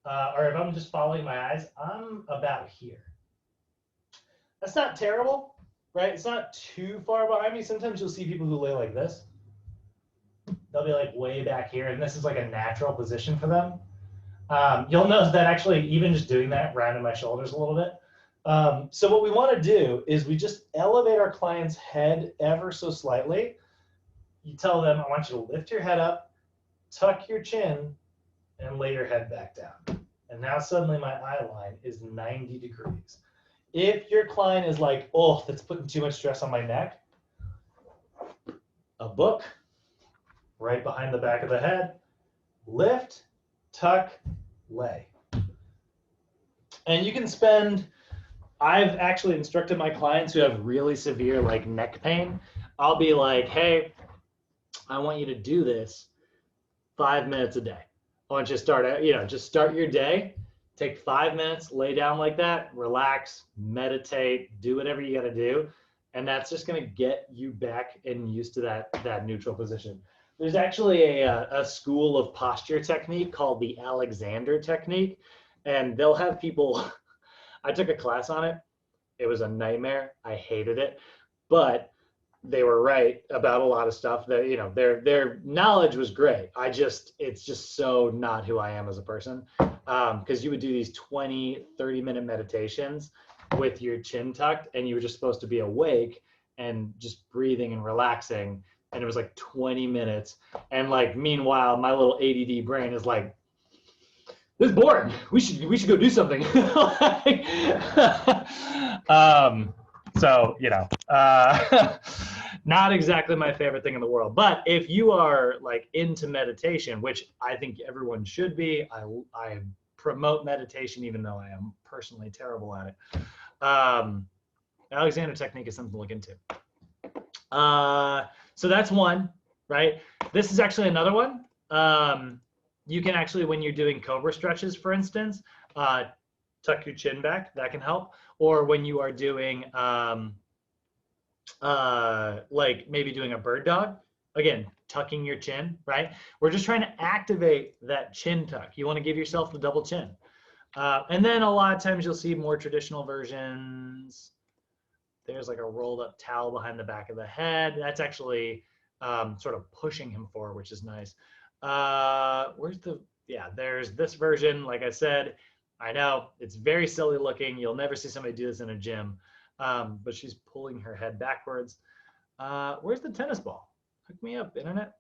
or if I'm just following my eyes, I'm about here. That's not terrible, right? It's not too far behind me. Sometimes you'll see people who lay like this. They'll be like way back here, and this is like a natural position for them. You'll notice that actually even just doing that rounded my shoulders a little bit. So what we want to do is we just elevate our client's head ever so slightly. You tell them, I want you to lift your head up, tuck your chin, and lay your head back down. And now suddenly my eye line is 90 degrees. If your client is like, oh, that's putting too much stress on my neck, a book right behind the back of the head, lift, tuck, lay. And you can spend, I've actually instructed my clients who have really severe like neck pain. I'll be like, hey, I want you to do this 5 minutes a day. I want you to start out, just start your day. Take 5 minutes, lay down like that, relax, meditate, do whatever you got to do. And that's just going to get you back and used to that neutral position. There's actually a school of posture technique called the Alexander technique. And they'll have people, I took a class on it. It was a nightmare. I hated it. But they were right about a lot of stuff that, their knowledge was great. It's just so not who I am as a person. Because you would do these 20, 30-minute meditations with your chin tucked, and you were just supposed to be awake and just breathing and relaxing. And it was like 20 minutes. And like, meanwhile, my little ADD brain is like, this is boring. We should go do something. So, you know, not exactly my favorite thing in the world. But if you are like into meditation, which I think everyone should be, I promote meditation, even though I am personally terrible at it. Alexander technique is something to look into. So that's one, right? This is actually another one. You can actually, when you're doing cobra stretches, for instance, tuck your chin back. That can help. Or when you are doing, like maybe doing a bird dog, again, tucking your chin, right? We're just trying to activate that chin tuck. You want to give yourself the double chin. And then a lot of times you'll see more traditional versions. There's like a rolled up towel behind the back of the head. That's actually sort of pushing him forward, which is nice. There's this version. Like I said, I know it's very silly looking. You'll never see somebody do this in a gym, but she's pulling her head backwards. Where's the tennis ball? Hook me up, internet.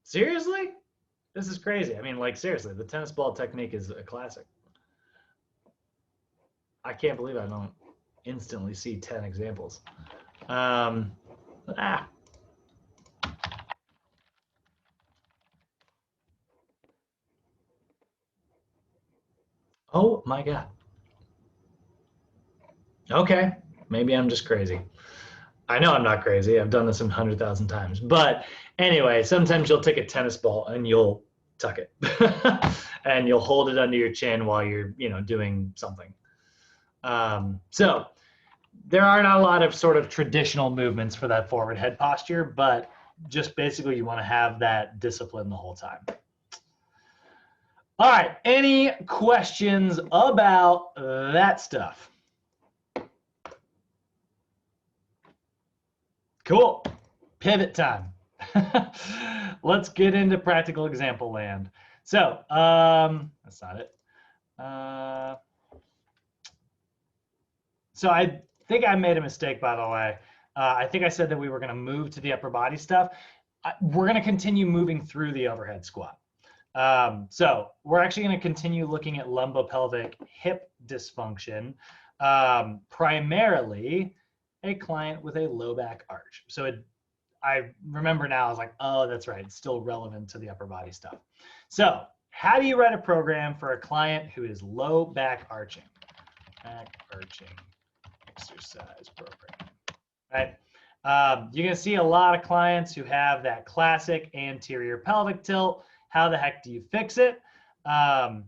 Seriously? This is crazy. I mean, like, seriously, the tennis ball technique is a classic. I can't believe I don't instantly see 10 examples. Oh my God. Okay, maybe I'm just crazy. I know I'm not crazy. I've done this 100,000 times. But anyway, sometimes you'll take a tennis ball and you'll tuck it. And you'll hold it under your chin while you're, doing something. So there are not a lot of sort of traditional movements for that forward head posture, but just basically you want to have that discipline the whole time. All right, any questions about that stuff? Cool, pivot time. Let's get into practical example land. So that's not it. So I think I made a mistake, by the way. I think I said that we were going to move to the upper body stuff. We're going to continue moving through the overhead squat. So we're actually going to continue looking at lumbopelvic hip dysfunction, primarily a client with a low back arch. So I remember now, I was like, oh, that's right. It's still relevant to the upper body stuff. So how do you write a program for a client who is low back arching? Back arching exercise program, right? You're going to see a lot of clients who have that classic anterior pelvic tilt. How the heck do you fix it? I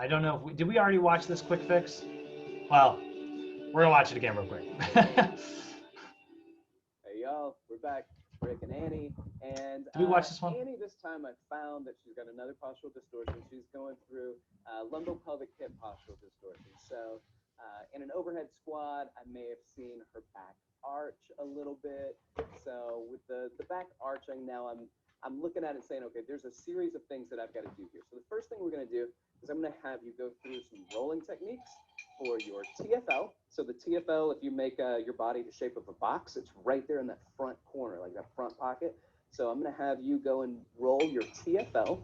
don't know if did we already watch this quick fix? Well, we're gonna watch it again real quick. Hey y'all, we're back, Rick and Annie. And did we watch this one? Annie, this time I found that she's got another postural distortion. She's going through lumbopelvic hip postural distortion. So in an overhead squat, I may have seen her back arch a little bit. So with the back arching, now I'm looking at it saying, okay, there's a series of things that I've got to do here. So the first thing we're going to do is I'm going to have you go through some rolling techniques for your TFL. So the TFL, if you make your body the shape of a box, it's right there in that front corner, like that front pocket. So I'm going to have you go and roll your TFL.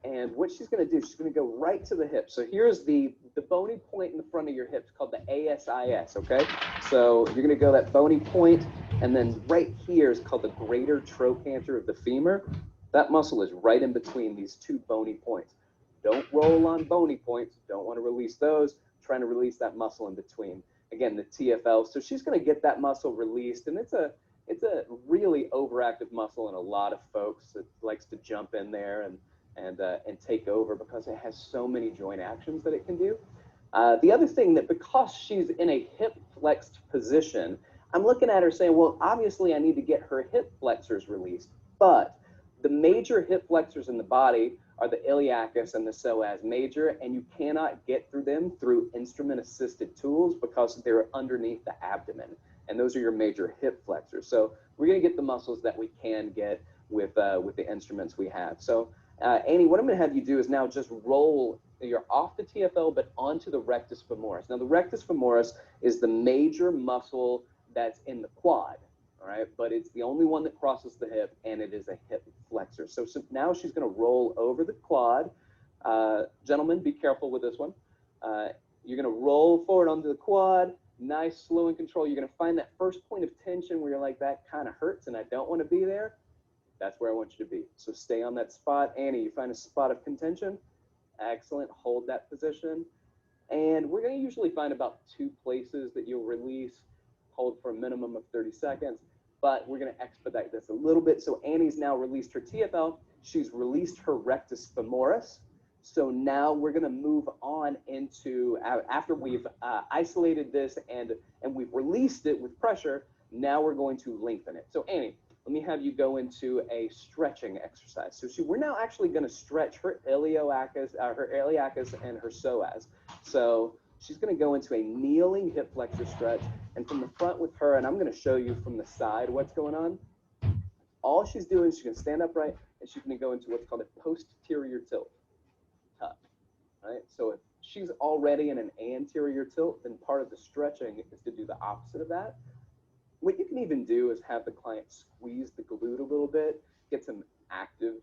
And what she's going to do, she's going to go right to the hip. So here's the bony point in the front of your hips called the ASIS, okay? So you're going to go that bony point, and then right here is called the greater trochanter of the femur. That muscle is right in between these two bony points. Don't roll on bony points. Don't want to release those. Trying to release that muscle in between. Again, the TFL. So she's going to get that muscle released, and it's a really overactive muscle in a lot of folks. It likes to jump in there and take over because it has so many joint actions that it can do. The other thing that because she's in a hip flexed position, I'm looking at her saying, well, obviously I need to get her hip flexors released, but the major hip flexors in the body are the iliacus and the psoas major, and you cannot get through them through instrument assisted tools because they're underneath the abdomen, and those are your major hip flexors. So we're going to get the muscles that we can get with the instruments we have. So Annie, what I'm going to have you do is now just roll. You're off the TFL, but onto the rectus femoris. Now, the rectus femoris is the major muscle that's in the quad. all right? But it's the only one that crosses the hip, and it is a hip flexor. So now she's gonna roll over the quad. Gentlemen, be careful with this one. You're gonna roll forward onto the quad, nice, slow and control. You're gonna find that first point of tension where you're like, that kind of hurts and I don't wanna be there. That's where I want you to be. So stay on that spot. Annie, you find a spot of contention? Excellent, hold that position. And we're gonna usually find about 2 places that you'll release, hold for a minimum of 30 seconds, but we're gonna expedite this a little bit. So Annie's now released her TFL, she's released her rectus femoris. So now we're gonna move on into, after we've isolated this and we've released it with pressure, now we're going to lengthen it. So Annie, let me have you go into a stretching exercise. So we're now actually gonna stretch her iliacus and her psoas. So she's gonna go into a kneeling hip flexor stretch, and from the front with her, and I'm gonna show you from the side what's going on. All she's doing is she's gonna stand upright, and she's gonna go into what's called a posterior tilt. Tuck, right? So if she's already in an anterior tilt, then part of the stretching is to do the opposite of that. What you can even do is have the client squeeze the glute a little bit, get some active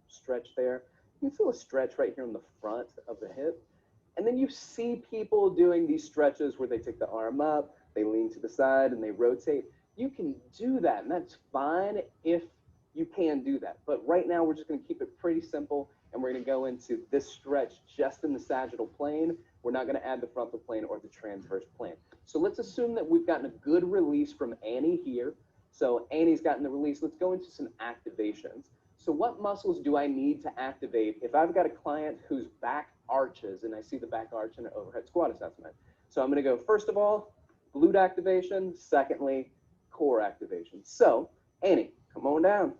stretch there. You can feel a stretch right here on the front of the hip. And then you see people doing these stretches where they take the arm up, they lean to the side, and they rotate. You can do that, and that's fine if you can do that. But right now, we're just going to keep it pretty simple, and we're going to go into this stretch just in the sagittal plane. We're not going to add the frontal plane or the transverse plane. So let's assume that we've gotten a good release from Annie here. So Annie's gotten the release. Let's go into some activations. So what muscles do I need to activate if I've got a client whose back arches, and I see the back arch in an overhead squat assessment? So I'm going to go, first of all, glute activation. Secondly, core activation. So Annie, come on down.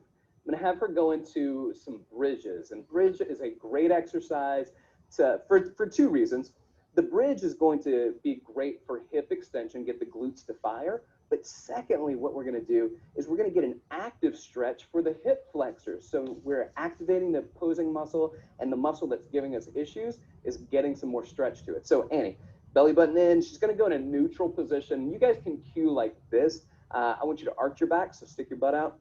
I'm going to have her go into some bridges. And bridge is a great exercise for 2 reasons. The bridge is going to be great for hip extension, get the glutes to fire. But secondly, what we're going to do is we're going to get an active stretch for the hip flexors. So we're activating the opposing muscle, and the muscle that's giving us issues is getting some more stretch to it. So Annie, belly button in. She's going to go in a neutral position. You guys can cue like this. I want you to arch your back, so stick your butt out,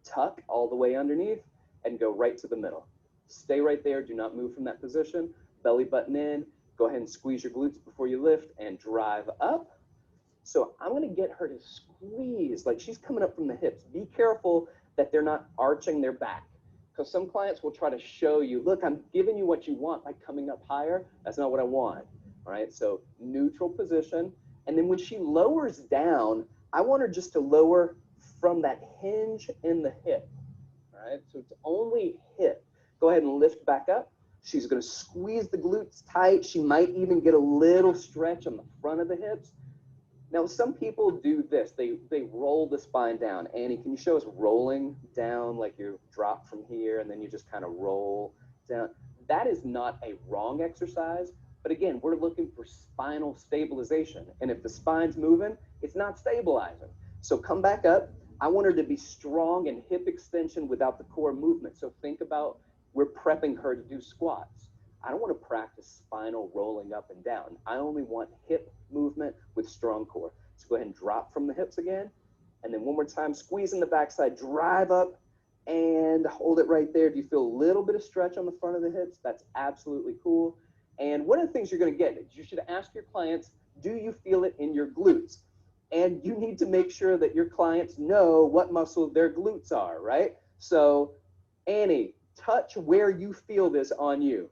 tuck all the way underneath, and go right to the middle. Stay right there. Do not move from that position. Belly button in. Go ahead and squeeze your glutes before you lift and drive up. So I'm going to get her to squeeze, like she's coming up from the hips. Be careful that they're not arching their back, because some clients will try to show you, look, I'm giving you what you want by coming up higher. That's not what I want. All right, so neutral position. And then when she lowers down, I want her just to lower from that hinge in the hip. All right, so it's only hip. Go ahead and lift back up. She's going to squeeze the glutes tight. She might even get a little stretch on the front of the hips. Now, some people do this. They roll the spine down. Annie, can you show us rolling down, like you drop from here and then you just kind of roll down? That is not a wrong exercise. But again, we're looking for spinal stabilization. And if the spine's moving, it's not stabilizing. So come back up. I want her to be strong in hip extension without the core movement. So think about, we're prepping her to do squats. I don't want to practice spinal rolling up and down. I only want hip movement with strong core. So go ahead and drop from the hips again. And then one more time, squeeze in the backside, drive up and hold it right there. Do you feel a little bit of stretch on the front of the hips? That's absolutely cool. And one of the things you're going to get is you should ask your clients, do you feel it in your glutes? And you need to make sure that your clients know what muscle their glutes are, right? So Annie, touch where you feel this on you.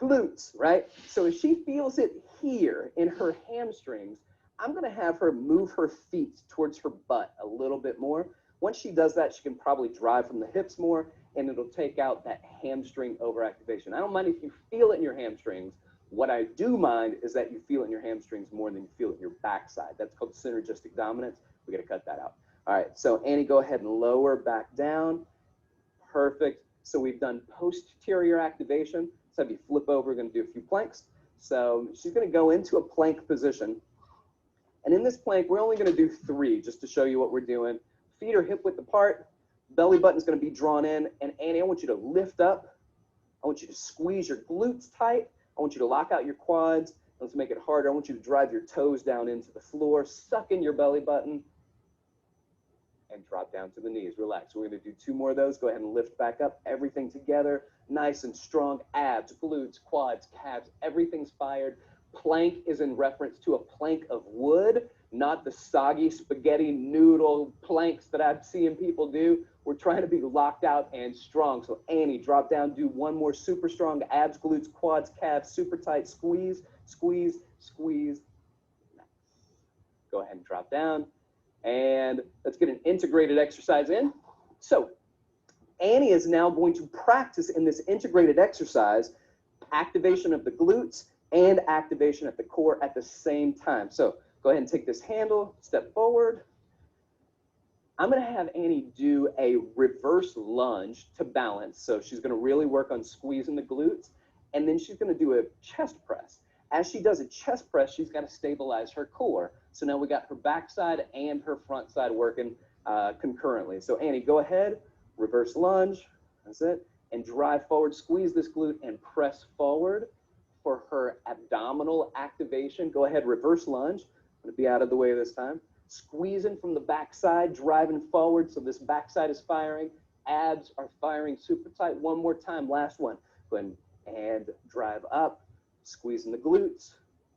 Glutes, right? So if she feels it here in her hamstrings, I'm going to have her move her feet towards her butt a little bit more. Once she does that, she can probably drive from the hips more, and it'll take out that hamstring overactivation. I don't mind if you feel it in your hamstrings. What I do mind is that you feel it in your hamstrings more than you feel it in your backside. That's called synergistic dominance. We got to cut that out. All right, so Annie, go ahead and lower back down. Perfect. So we've done posterior activation. So if you flip over, we're going to do a few planks. So she's going to go into a plank position. And in this plank, we're only going to do 3 just to show you what we're doing. Feet are hip width apart. Belly button's going to be drawn in. And Annie, I want you to lift up. I want you to squeeze your glutes tight. I want you to lock out your quads. Let's make it harder. I want you to drive your toes down into the floor, suck in your belly button, and drop down to the knees. Relax. We're going to do 2 more of those. Go ahead and lift back up. Everything together, nice and strong. Abs, glutes, quads, calves, everything's fired. Plank is in reference to a plank of wood, not the soggy spaghetti noodle planks that I've seen people do. We're trying to be locked out and strong. So Annie, drop down, do 1 more super strong. Abs, glutes, quads, calves, super tight. Squeeze, squeeze, squeeze. Nice. Go ahead and drop down. And let's get an integrated exercise in. So Annie is now going to practice in this integrated exercise, activation of the glutes and activation at the core at the same time. So go ahead and take this handle, step forward. I'm going to have Annie do a reverse lunge to balance. So she's going to really work on squeezing the glutes, and then she's going to do a chest press. As she does a chest press, she's got to stabilize her core. So now we got her backside and her front side working concurrently. So Annie, go ahead, reverse lunge, that's it, and drive forward, squeeze this glute and press forward for her abdominal activation. Go ahead, reverse lunge. I'm gonna be out of the way this time. Squeezing from the backside, driving forward, so this backside is firing. Abs are firing super tight. 1 more time, last one. Go ahead and drive up, squeezing the glutes,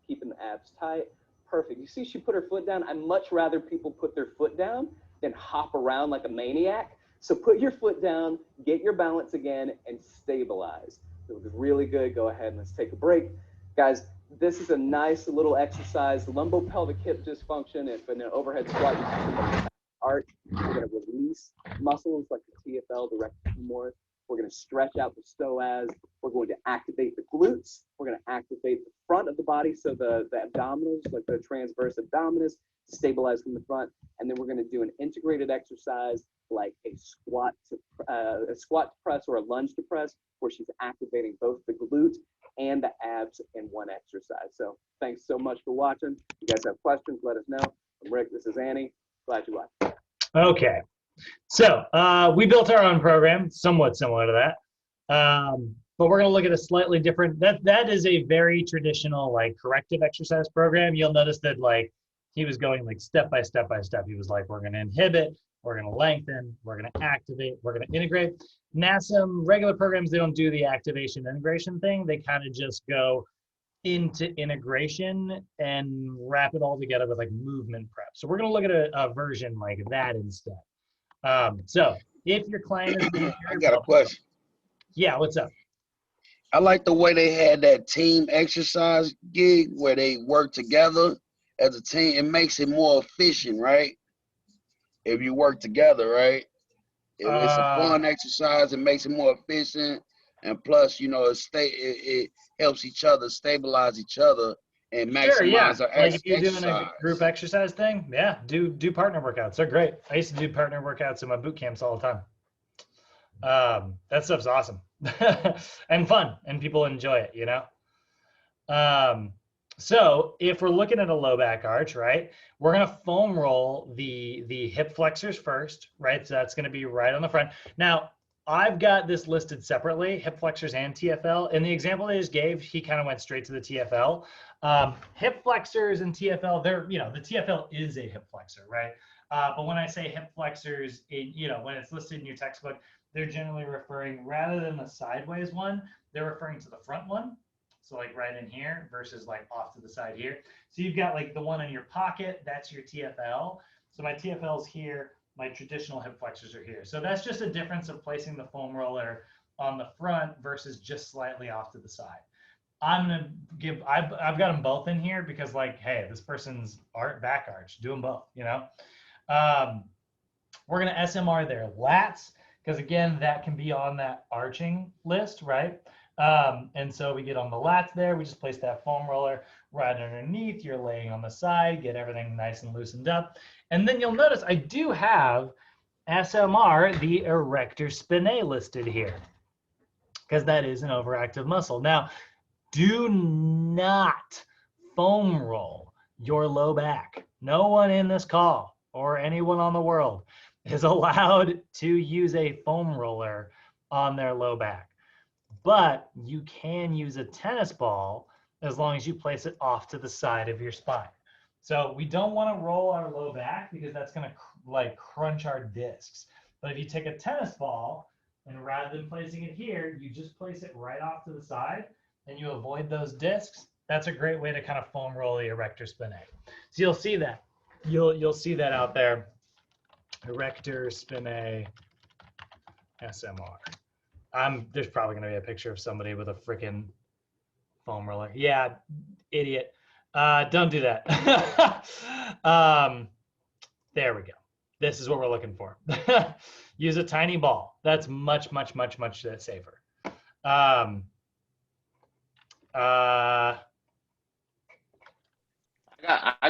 keeping the abs tight. Perfect. You see she put her foot down? I'd much rather people put their foot down than hop around like a maniac. So put your foot down, get your balance again, and stabilize. It was really good. Go ahead and let's take a break. Guys, this is a nice little exercise. Lumbopelvic hip dysfunction. If in an overhead squat, you can arch. We're going to release muscles like the TFL, the rectus femoris. We're going to stretch out the psoas. We're going to activate the glutes. We're going to activate the front of the body, so the abdominals, like the transverse abdominis, stabilize from the front. And then we're going to do an integrated exercise like a squat to press or a lunge to press, where she's activating both the glutes and the abs in one exercise. So thanks so much for watching. If you guys have questions, let us know. I'm Rick. This is Annie. Glad you watched. Okay. So we built our own program, somewhat similar to that. But we're going to look at a slightly different, that is a very traditional like corrective exercise program. You'll notice that like he was going like step by step by step. He was like, we're going to inhibit, we're going to lengthen, we're going to activate, we're going to integrate. NASM regular programs, they don't do the activation integration thing. They kind of just go into integration and wrap it all together with like movement prep. So we're going to look at a version like that instead. So if your client is I got a question. Yeah, what's up? I like the way they had that team exercise gig where they work together as a team. It makes it more efficient, right? If you work together, right? If it's a fun exercise, it makes it more efficient. And plus, you know, it helps each other stabilize each other and maximize our like if you're exercise. doing a group exercise thing, yeah, do partner workouts. They're great. I used to do partner workouts in my boot camps all the time. That stuff's awesome and fun, and people enjoy it, you know? So if we're looking at a low back arch, right, we're gonna foam roll the hip flexors first, right? So that's gonna be right on the front. Now, I've got this listed separately, hip flexors and TFL. In the example they just gave, he kind of went straight to the TFL. Hip flexors and TFL, they're, you know, the TFL is a hip flexor, right? But when I say hip flexors, you know, when it's listed in your textbook, they're generally referring, rather than the sideways one, they're referring to the front one. So like right in here versus like off to the side here. So you've got like the one in your pocket, that's your TFL. So my TFL's here, my traditional hip flexors are here. So that's just a difference of placing the foam roller on the front versus just slightly off to the side. I'm gonna give, I've got them both in here because like, hey, this person's back arch, do them both, you know? We're gonna SMR their lats, because again, that can be on that arching list, right? And so we get on the lats there, we just place that foam roller right underneath, you're laying on the side, get everything nice and loosened up. And then you'll notice I do have SMR, the erector spinae, listed here, because that is an overactive muscle. Now, do not foam roll your low back. No one in this call or anyone on the world is allowed to use a foam roller on their low back. But you can use a tennis ball as long as you place it off to the side of your spine. So we don't want to roll our low back because that's going to like crunch our discs. But if you take a tennis ball and rather than placing it here, you just place it right off to the side and you avoid those discs, that's a great way to kind of foam roll the erector spinae. So you'll see that. You'll see that out there. Erector spinae SMR. There's probably going to be a picture of somebody with a freaking foam roller. Yeah, idiot. Don't do that. There we go. This is what we're looking for. Use a tiny ball. That's much, much, much, much safer. I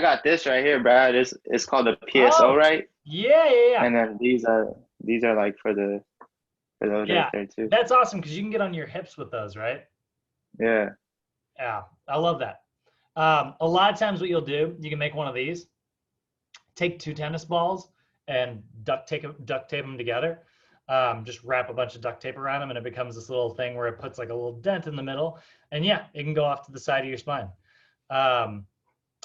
got this right here, Brad. It's called a PSO, right? Yeah. And then these are like for those right there too. That's awesome because you can get on your hips with those, right? Yeah. Yeah, I love that. A lot of times what you'll do, you can make one of these, take 2 tennis balls and duct tape them together. Just wrap a bunch of duct tape around them and it becomes this little thing where it puts like a little dent in the middle. And yeah, it can go off to the side of your spine.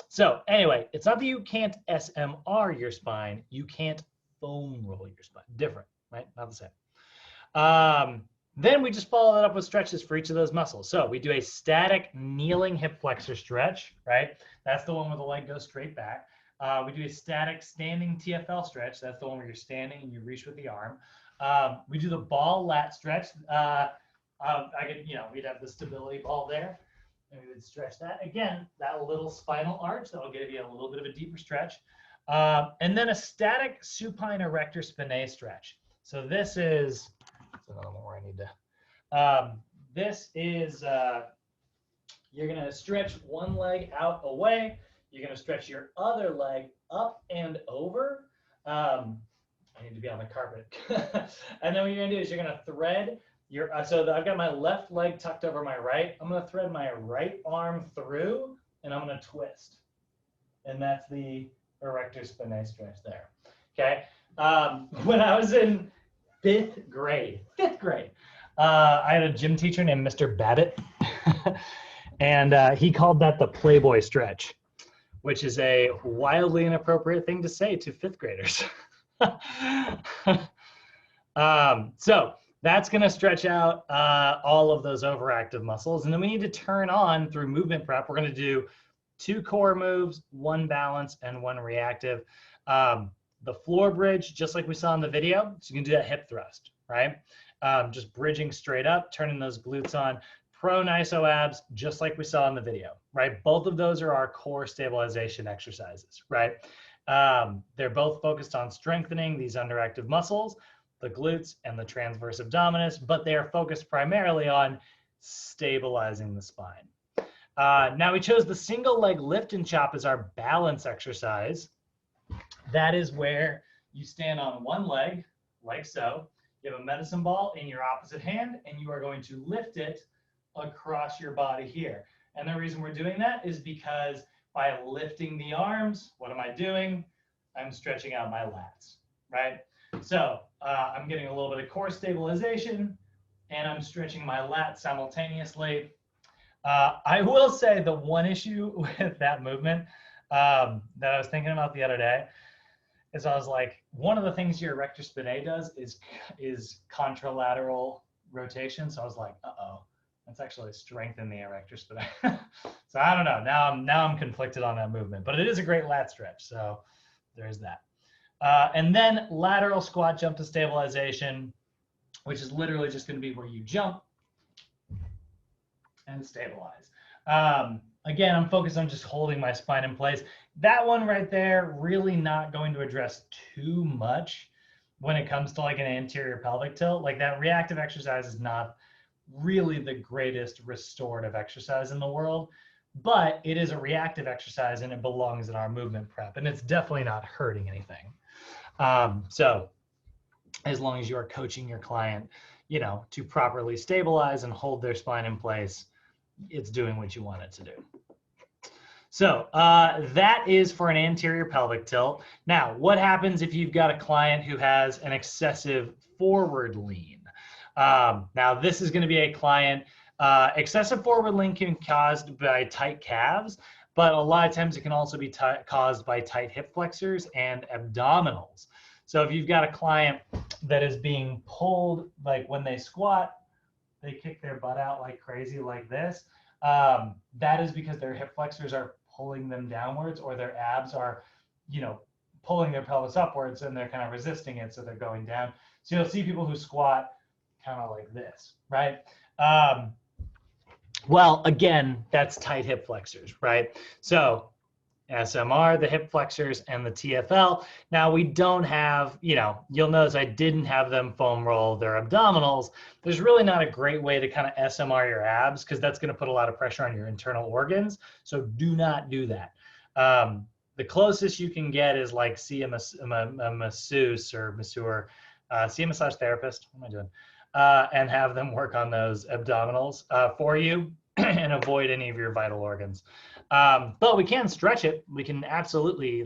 So anyway, it's not that you can't SMR your spine, you can't foam roll your spine. Different, right? Not the same. Then we just follow that up with stretches for each of those muscles. So we do a static kneeling hip flexor stretch, right? That's the one where the leg goes straight back. We do a static standing TFL stretch. That's the one where you're standing and you reach with the arm. We do the ball lat stretch. We'd have the stability ball there. And we would stretch that. Again, that little spinal arch, that'll give you a little bit of a deeper stretch. And then a static supine erector spinae stretch. So this is, that's another one where I need to, this is, you're gonna stretch one leg out away. You're gonna stretch your other leg up and over. I need to be on the carpet. And then what you're gonna do is you're gonna thread your, I've got my left leg tucked over my right. I'm gonna thread my right arm through and I'm gonna twist. And that's the erector spinae stretch there, okay? When I was in fifth grade, I had a gym teacher named Mr. Babbitt. And he called that the Playboy stretch, which is a wildly inappropriate thing to say to fifth graders. So that's going to stretch out all of those overactive muscles. And then we need to turn on through movement prep. We're going to do 2 core moves, 1 balance, and 1 reactive. The floor bridge, just like we saw in the video, so you can do that hip thrust, right? Just bridging straight up, turning those glutes on. Prone iso abs, just like we saw in the video, right? Both of those are our core stabilization exercises, right? They're both focused on strengthening these underactive muscles, the glutes and the transverse abdominis, but they are focused primarily on stabilizing the spine. Now we chose the single leg lift and chop as our balance exercise. That is where you stand on one leg, like so. You have a medicine ball in your opposite hand, and you are going to lift it across your body here. And the reason we're doing that is because by lifting the arms, what am I doing? I'm stretching out my lats, right? So I'm getting a little bit of core stabilization, and I'm stretching my lats simultaneously. I will say the one issue with that movement that I was thinking about the other day is I was like, one of the things your erector spinae does is contralateral rotation. So I was like, uh-oh, that's actually strengthen the erector spinae. So I don't know. Now I'm conflicted on that movement, but it is a great lat stretch. So there's that. And then lateral squat jump to stabilization, which is literally just going to be where you jump and stabilize. Again, I'm focused on just holding my spine in place. That one right there, really not going to address too much when it comes to like an anterior pelvic tilt. Like that reactive exercise is not really the greatest restorative exercise in the world, but it is a reactive exercise and it belongs in our movement prep, and it's definitely not hurting anything. So as long as you are coaching your client, you know, to properly stabilize and hold their spine in place, it's doing what you want it to do. So that is for an anterior pelvic tilt. Now, what happens if you've got a client who has an excessive forward lean? Now, this is going to be a client Excessive forward lean can be caused by tight calves, but a lot of times it can also be caused by tight hip flexors and abdominals. So if you've got a client that is being pulled, like when they squat, they kick their butt out like crazy like this, that is because their hip flexors are pulling them downwards, or their abs are, pulling their pelvis upwards, and they're kind of resisting it, so they're going down. So you'll see people who squat kind of like this, right? Well, again, that's tight hip flexors, right? So SMR, the hip flexors, and the TFL. Now we don't have, you'll notice I didn't have them foam roll their abdominals. There's really not a great way to kind of SMR your abs, because that's going to put a lot of pressure on your internal organs. So do not do that. The closest you can get is like see a masseuse or masseur, see a massage therapist. What am I doing? And have them work on those abdominals for you and avoid any of your vital organs. But we can stretch it. We can absolutely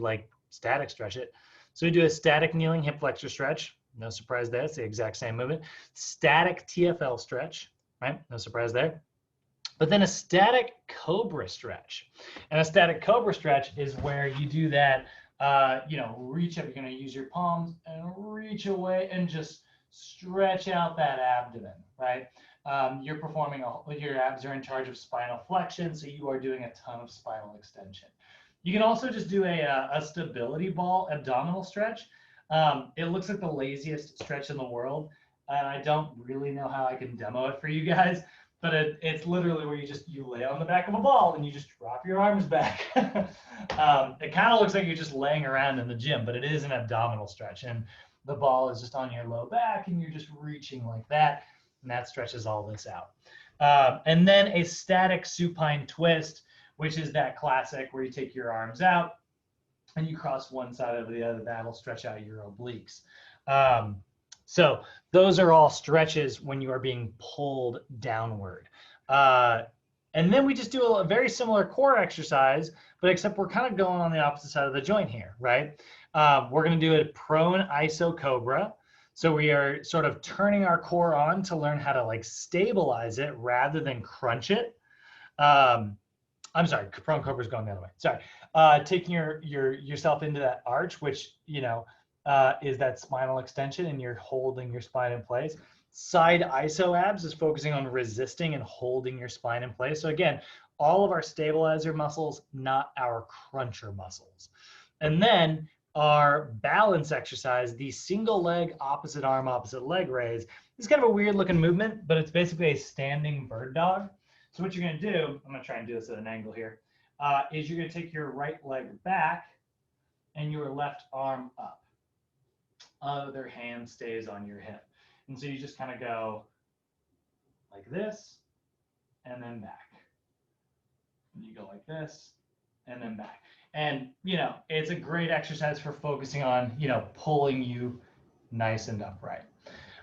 static stretch it. So we do a static kneeling hip flexor stretch. No surprise there. It's the exact same movement. Static TFL stretch, right? No surprise there. But then a static cobra stretch. And a static cobra stretch is where you do that, reach up. You're going to use your palms and reach away and just stretch out that abdomen, right? You're performing, your abs are in charge of spinal flexion, so you are doing a ton of spinal extension. You can also just do a stability ball abdominal stretch. It looks like the laziest stretch in the world, and I don't really know how I can demo it for you guys, but it's literally where you lay on the back of a ball and you just drop your arms back. It kind of looks like you're just laying around in the gym, but it is an abdominal stretch, and the ball is just on your low back and you're just reaching like that, and that stretches all this out. And then a static supine twist, which is that classic where you take your arms out and you cross one side over the other. That'll stretch out your obliques. So those are all stretches when you are being pulled downward. And then we just do a very similar core exercise, but except we're kind of going on the opposite side of the joint here, right? We're going to do a prone iso cobra. So we are sort of turning our core on to learn how to stabilize it rather than crunch it. I'm sorry, prone cobra is going the other way. Sorry, taking yourself into that arch, which is that spinal extension, and you're holding your spine in place. Side iso abs is focusing on resisting and holding your spine in place. So again, all of our stabilizer muscles, not our cruncher muscles. And then our balance exercise, the single leg, opposite arm, opposite leg raise, is kind of a weird looking movement, but it's basically a standing bird dog. So what you're going to do, I'm going to try and do this at an angle here, is you're going to take your right leg back and your left arm up. Other hand stays on your hip. And so you just kind of go like this and then back. And you go like this and then back. And, it's a great exercise for focusing on, pulling you nice and upright.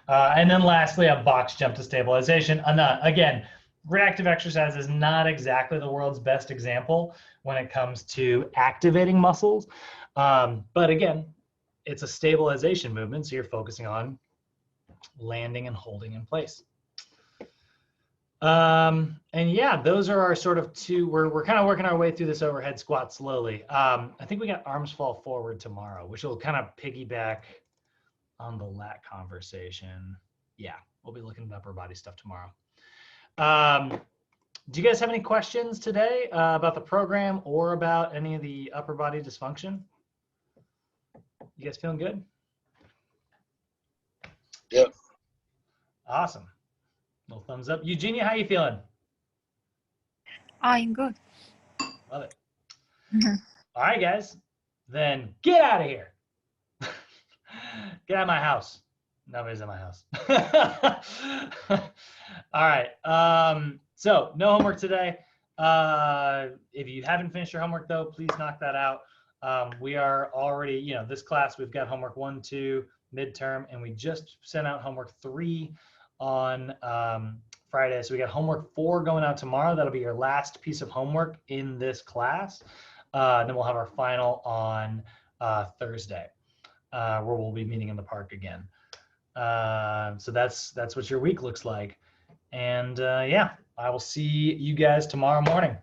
And then lastly, a box jump to stabilization. Again, reactive exercise is not exactly the world's best example when it comes to activating muscles. But again, it's a stabilization movement, so you're focusing on landing and holding in place. And yeah, those are our sort of two, we're kind of working our way through this overhead squat slowly. I think we got arms fall forward tomorrow, which will kind of piggyback on the lat conversation. Yeah, we'll be looking at upper body stuff tomorrow. Do you guys have any questions today about the program or about any of the upper body dysfunction? You guys feeling good? Yep. Awesome. No thumbs up. Eugenia, how you feeling? I'm good. Love it. All right, guys. Then get out of here. Get out of my house. Nobody's in my house. All right. So no homework today. If you haven't finished your homework, though, please knock that out. We are already, this class, we've got homework 1, 2, midterm, and we just sent out homework 3 on Friday. So we got homework 4 going out tomorrow. That'll be your last piece of homework in this class. Then we'll have our final on Thursday, where we'll be meeting in the park again. So that's what your week looks like. And yeah, I will see you guys tomorrow morning.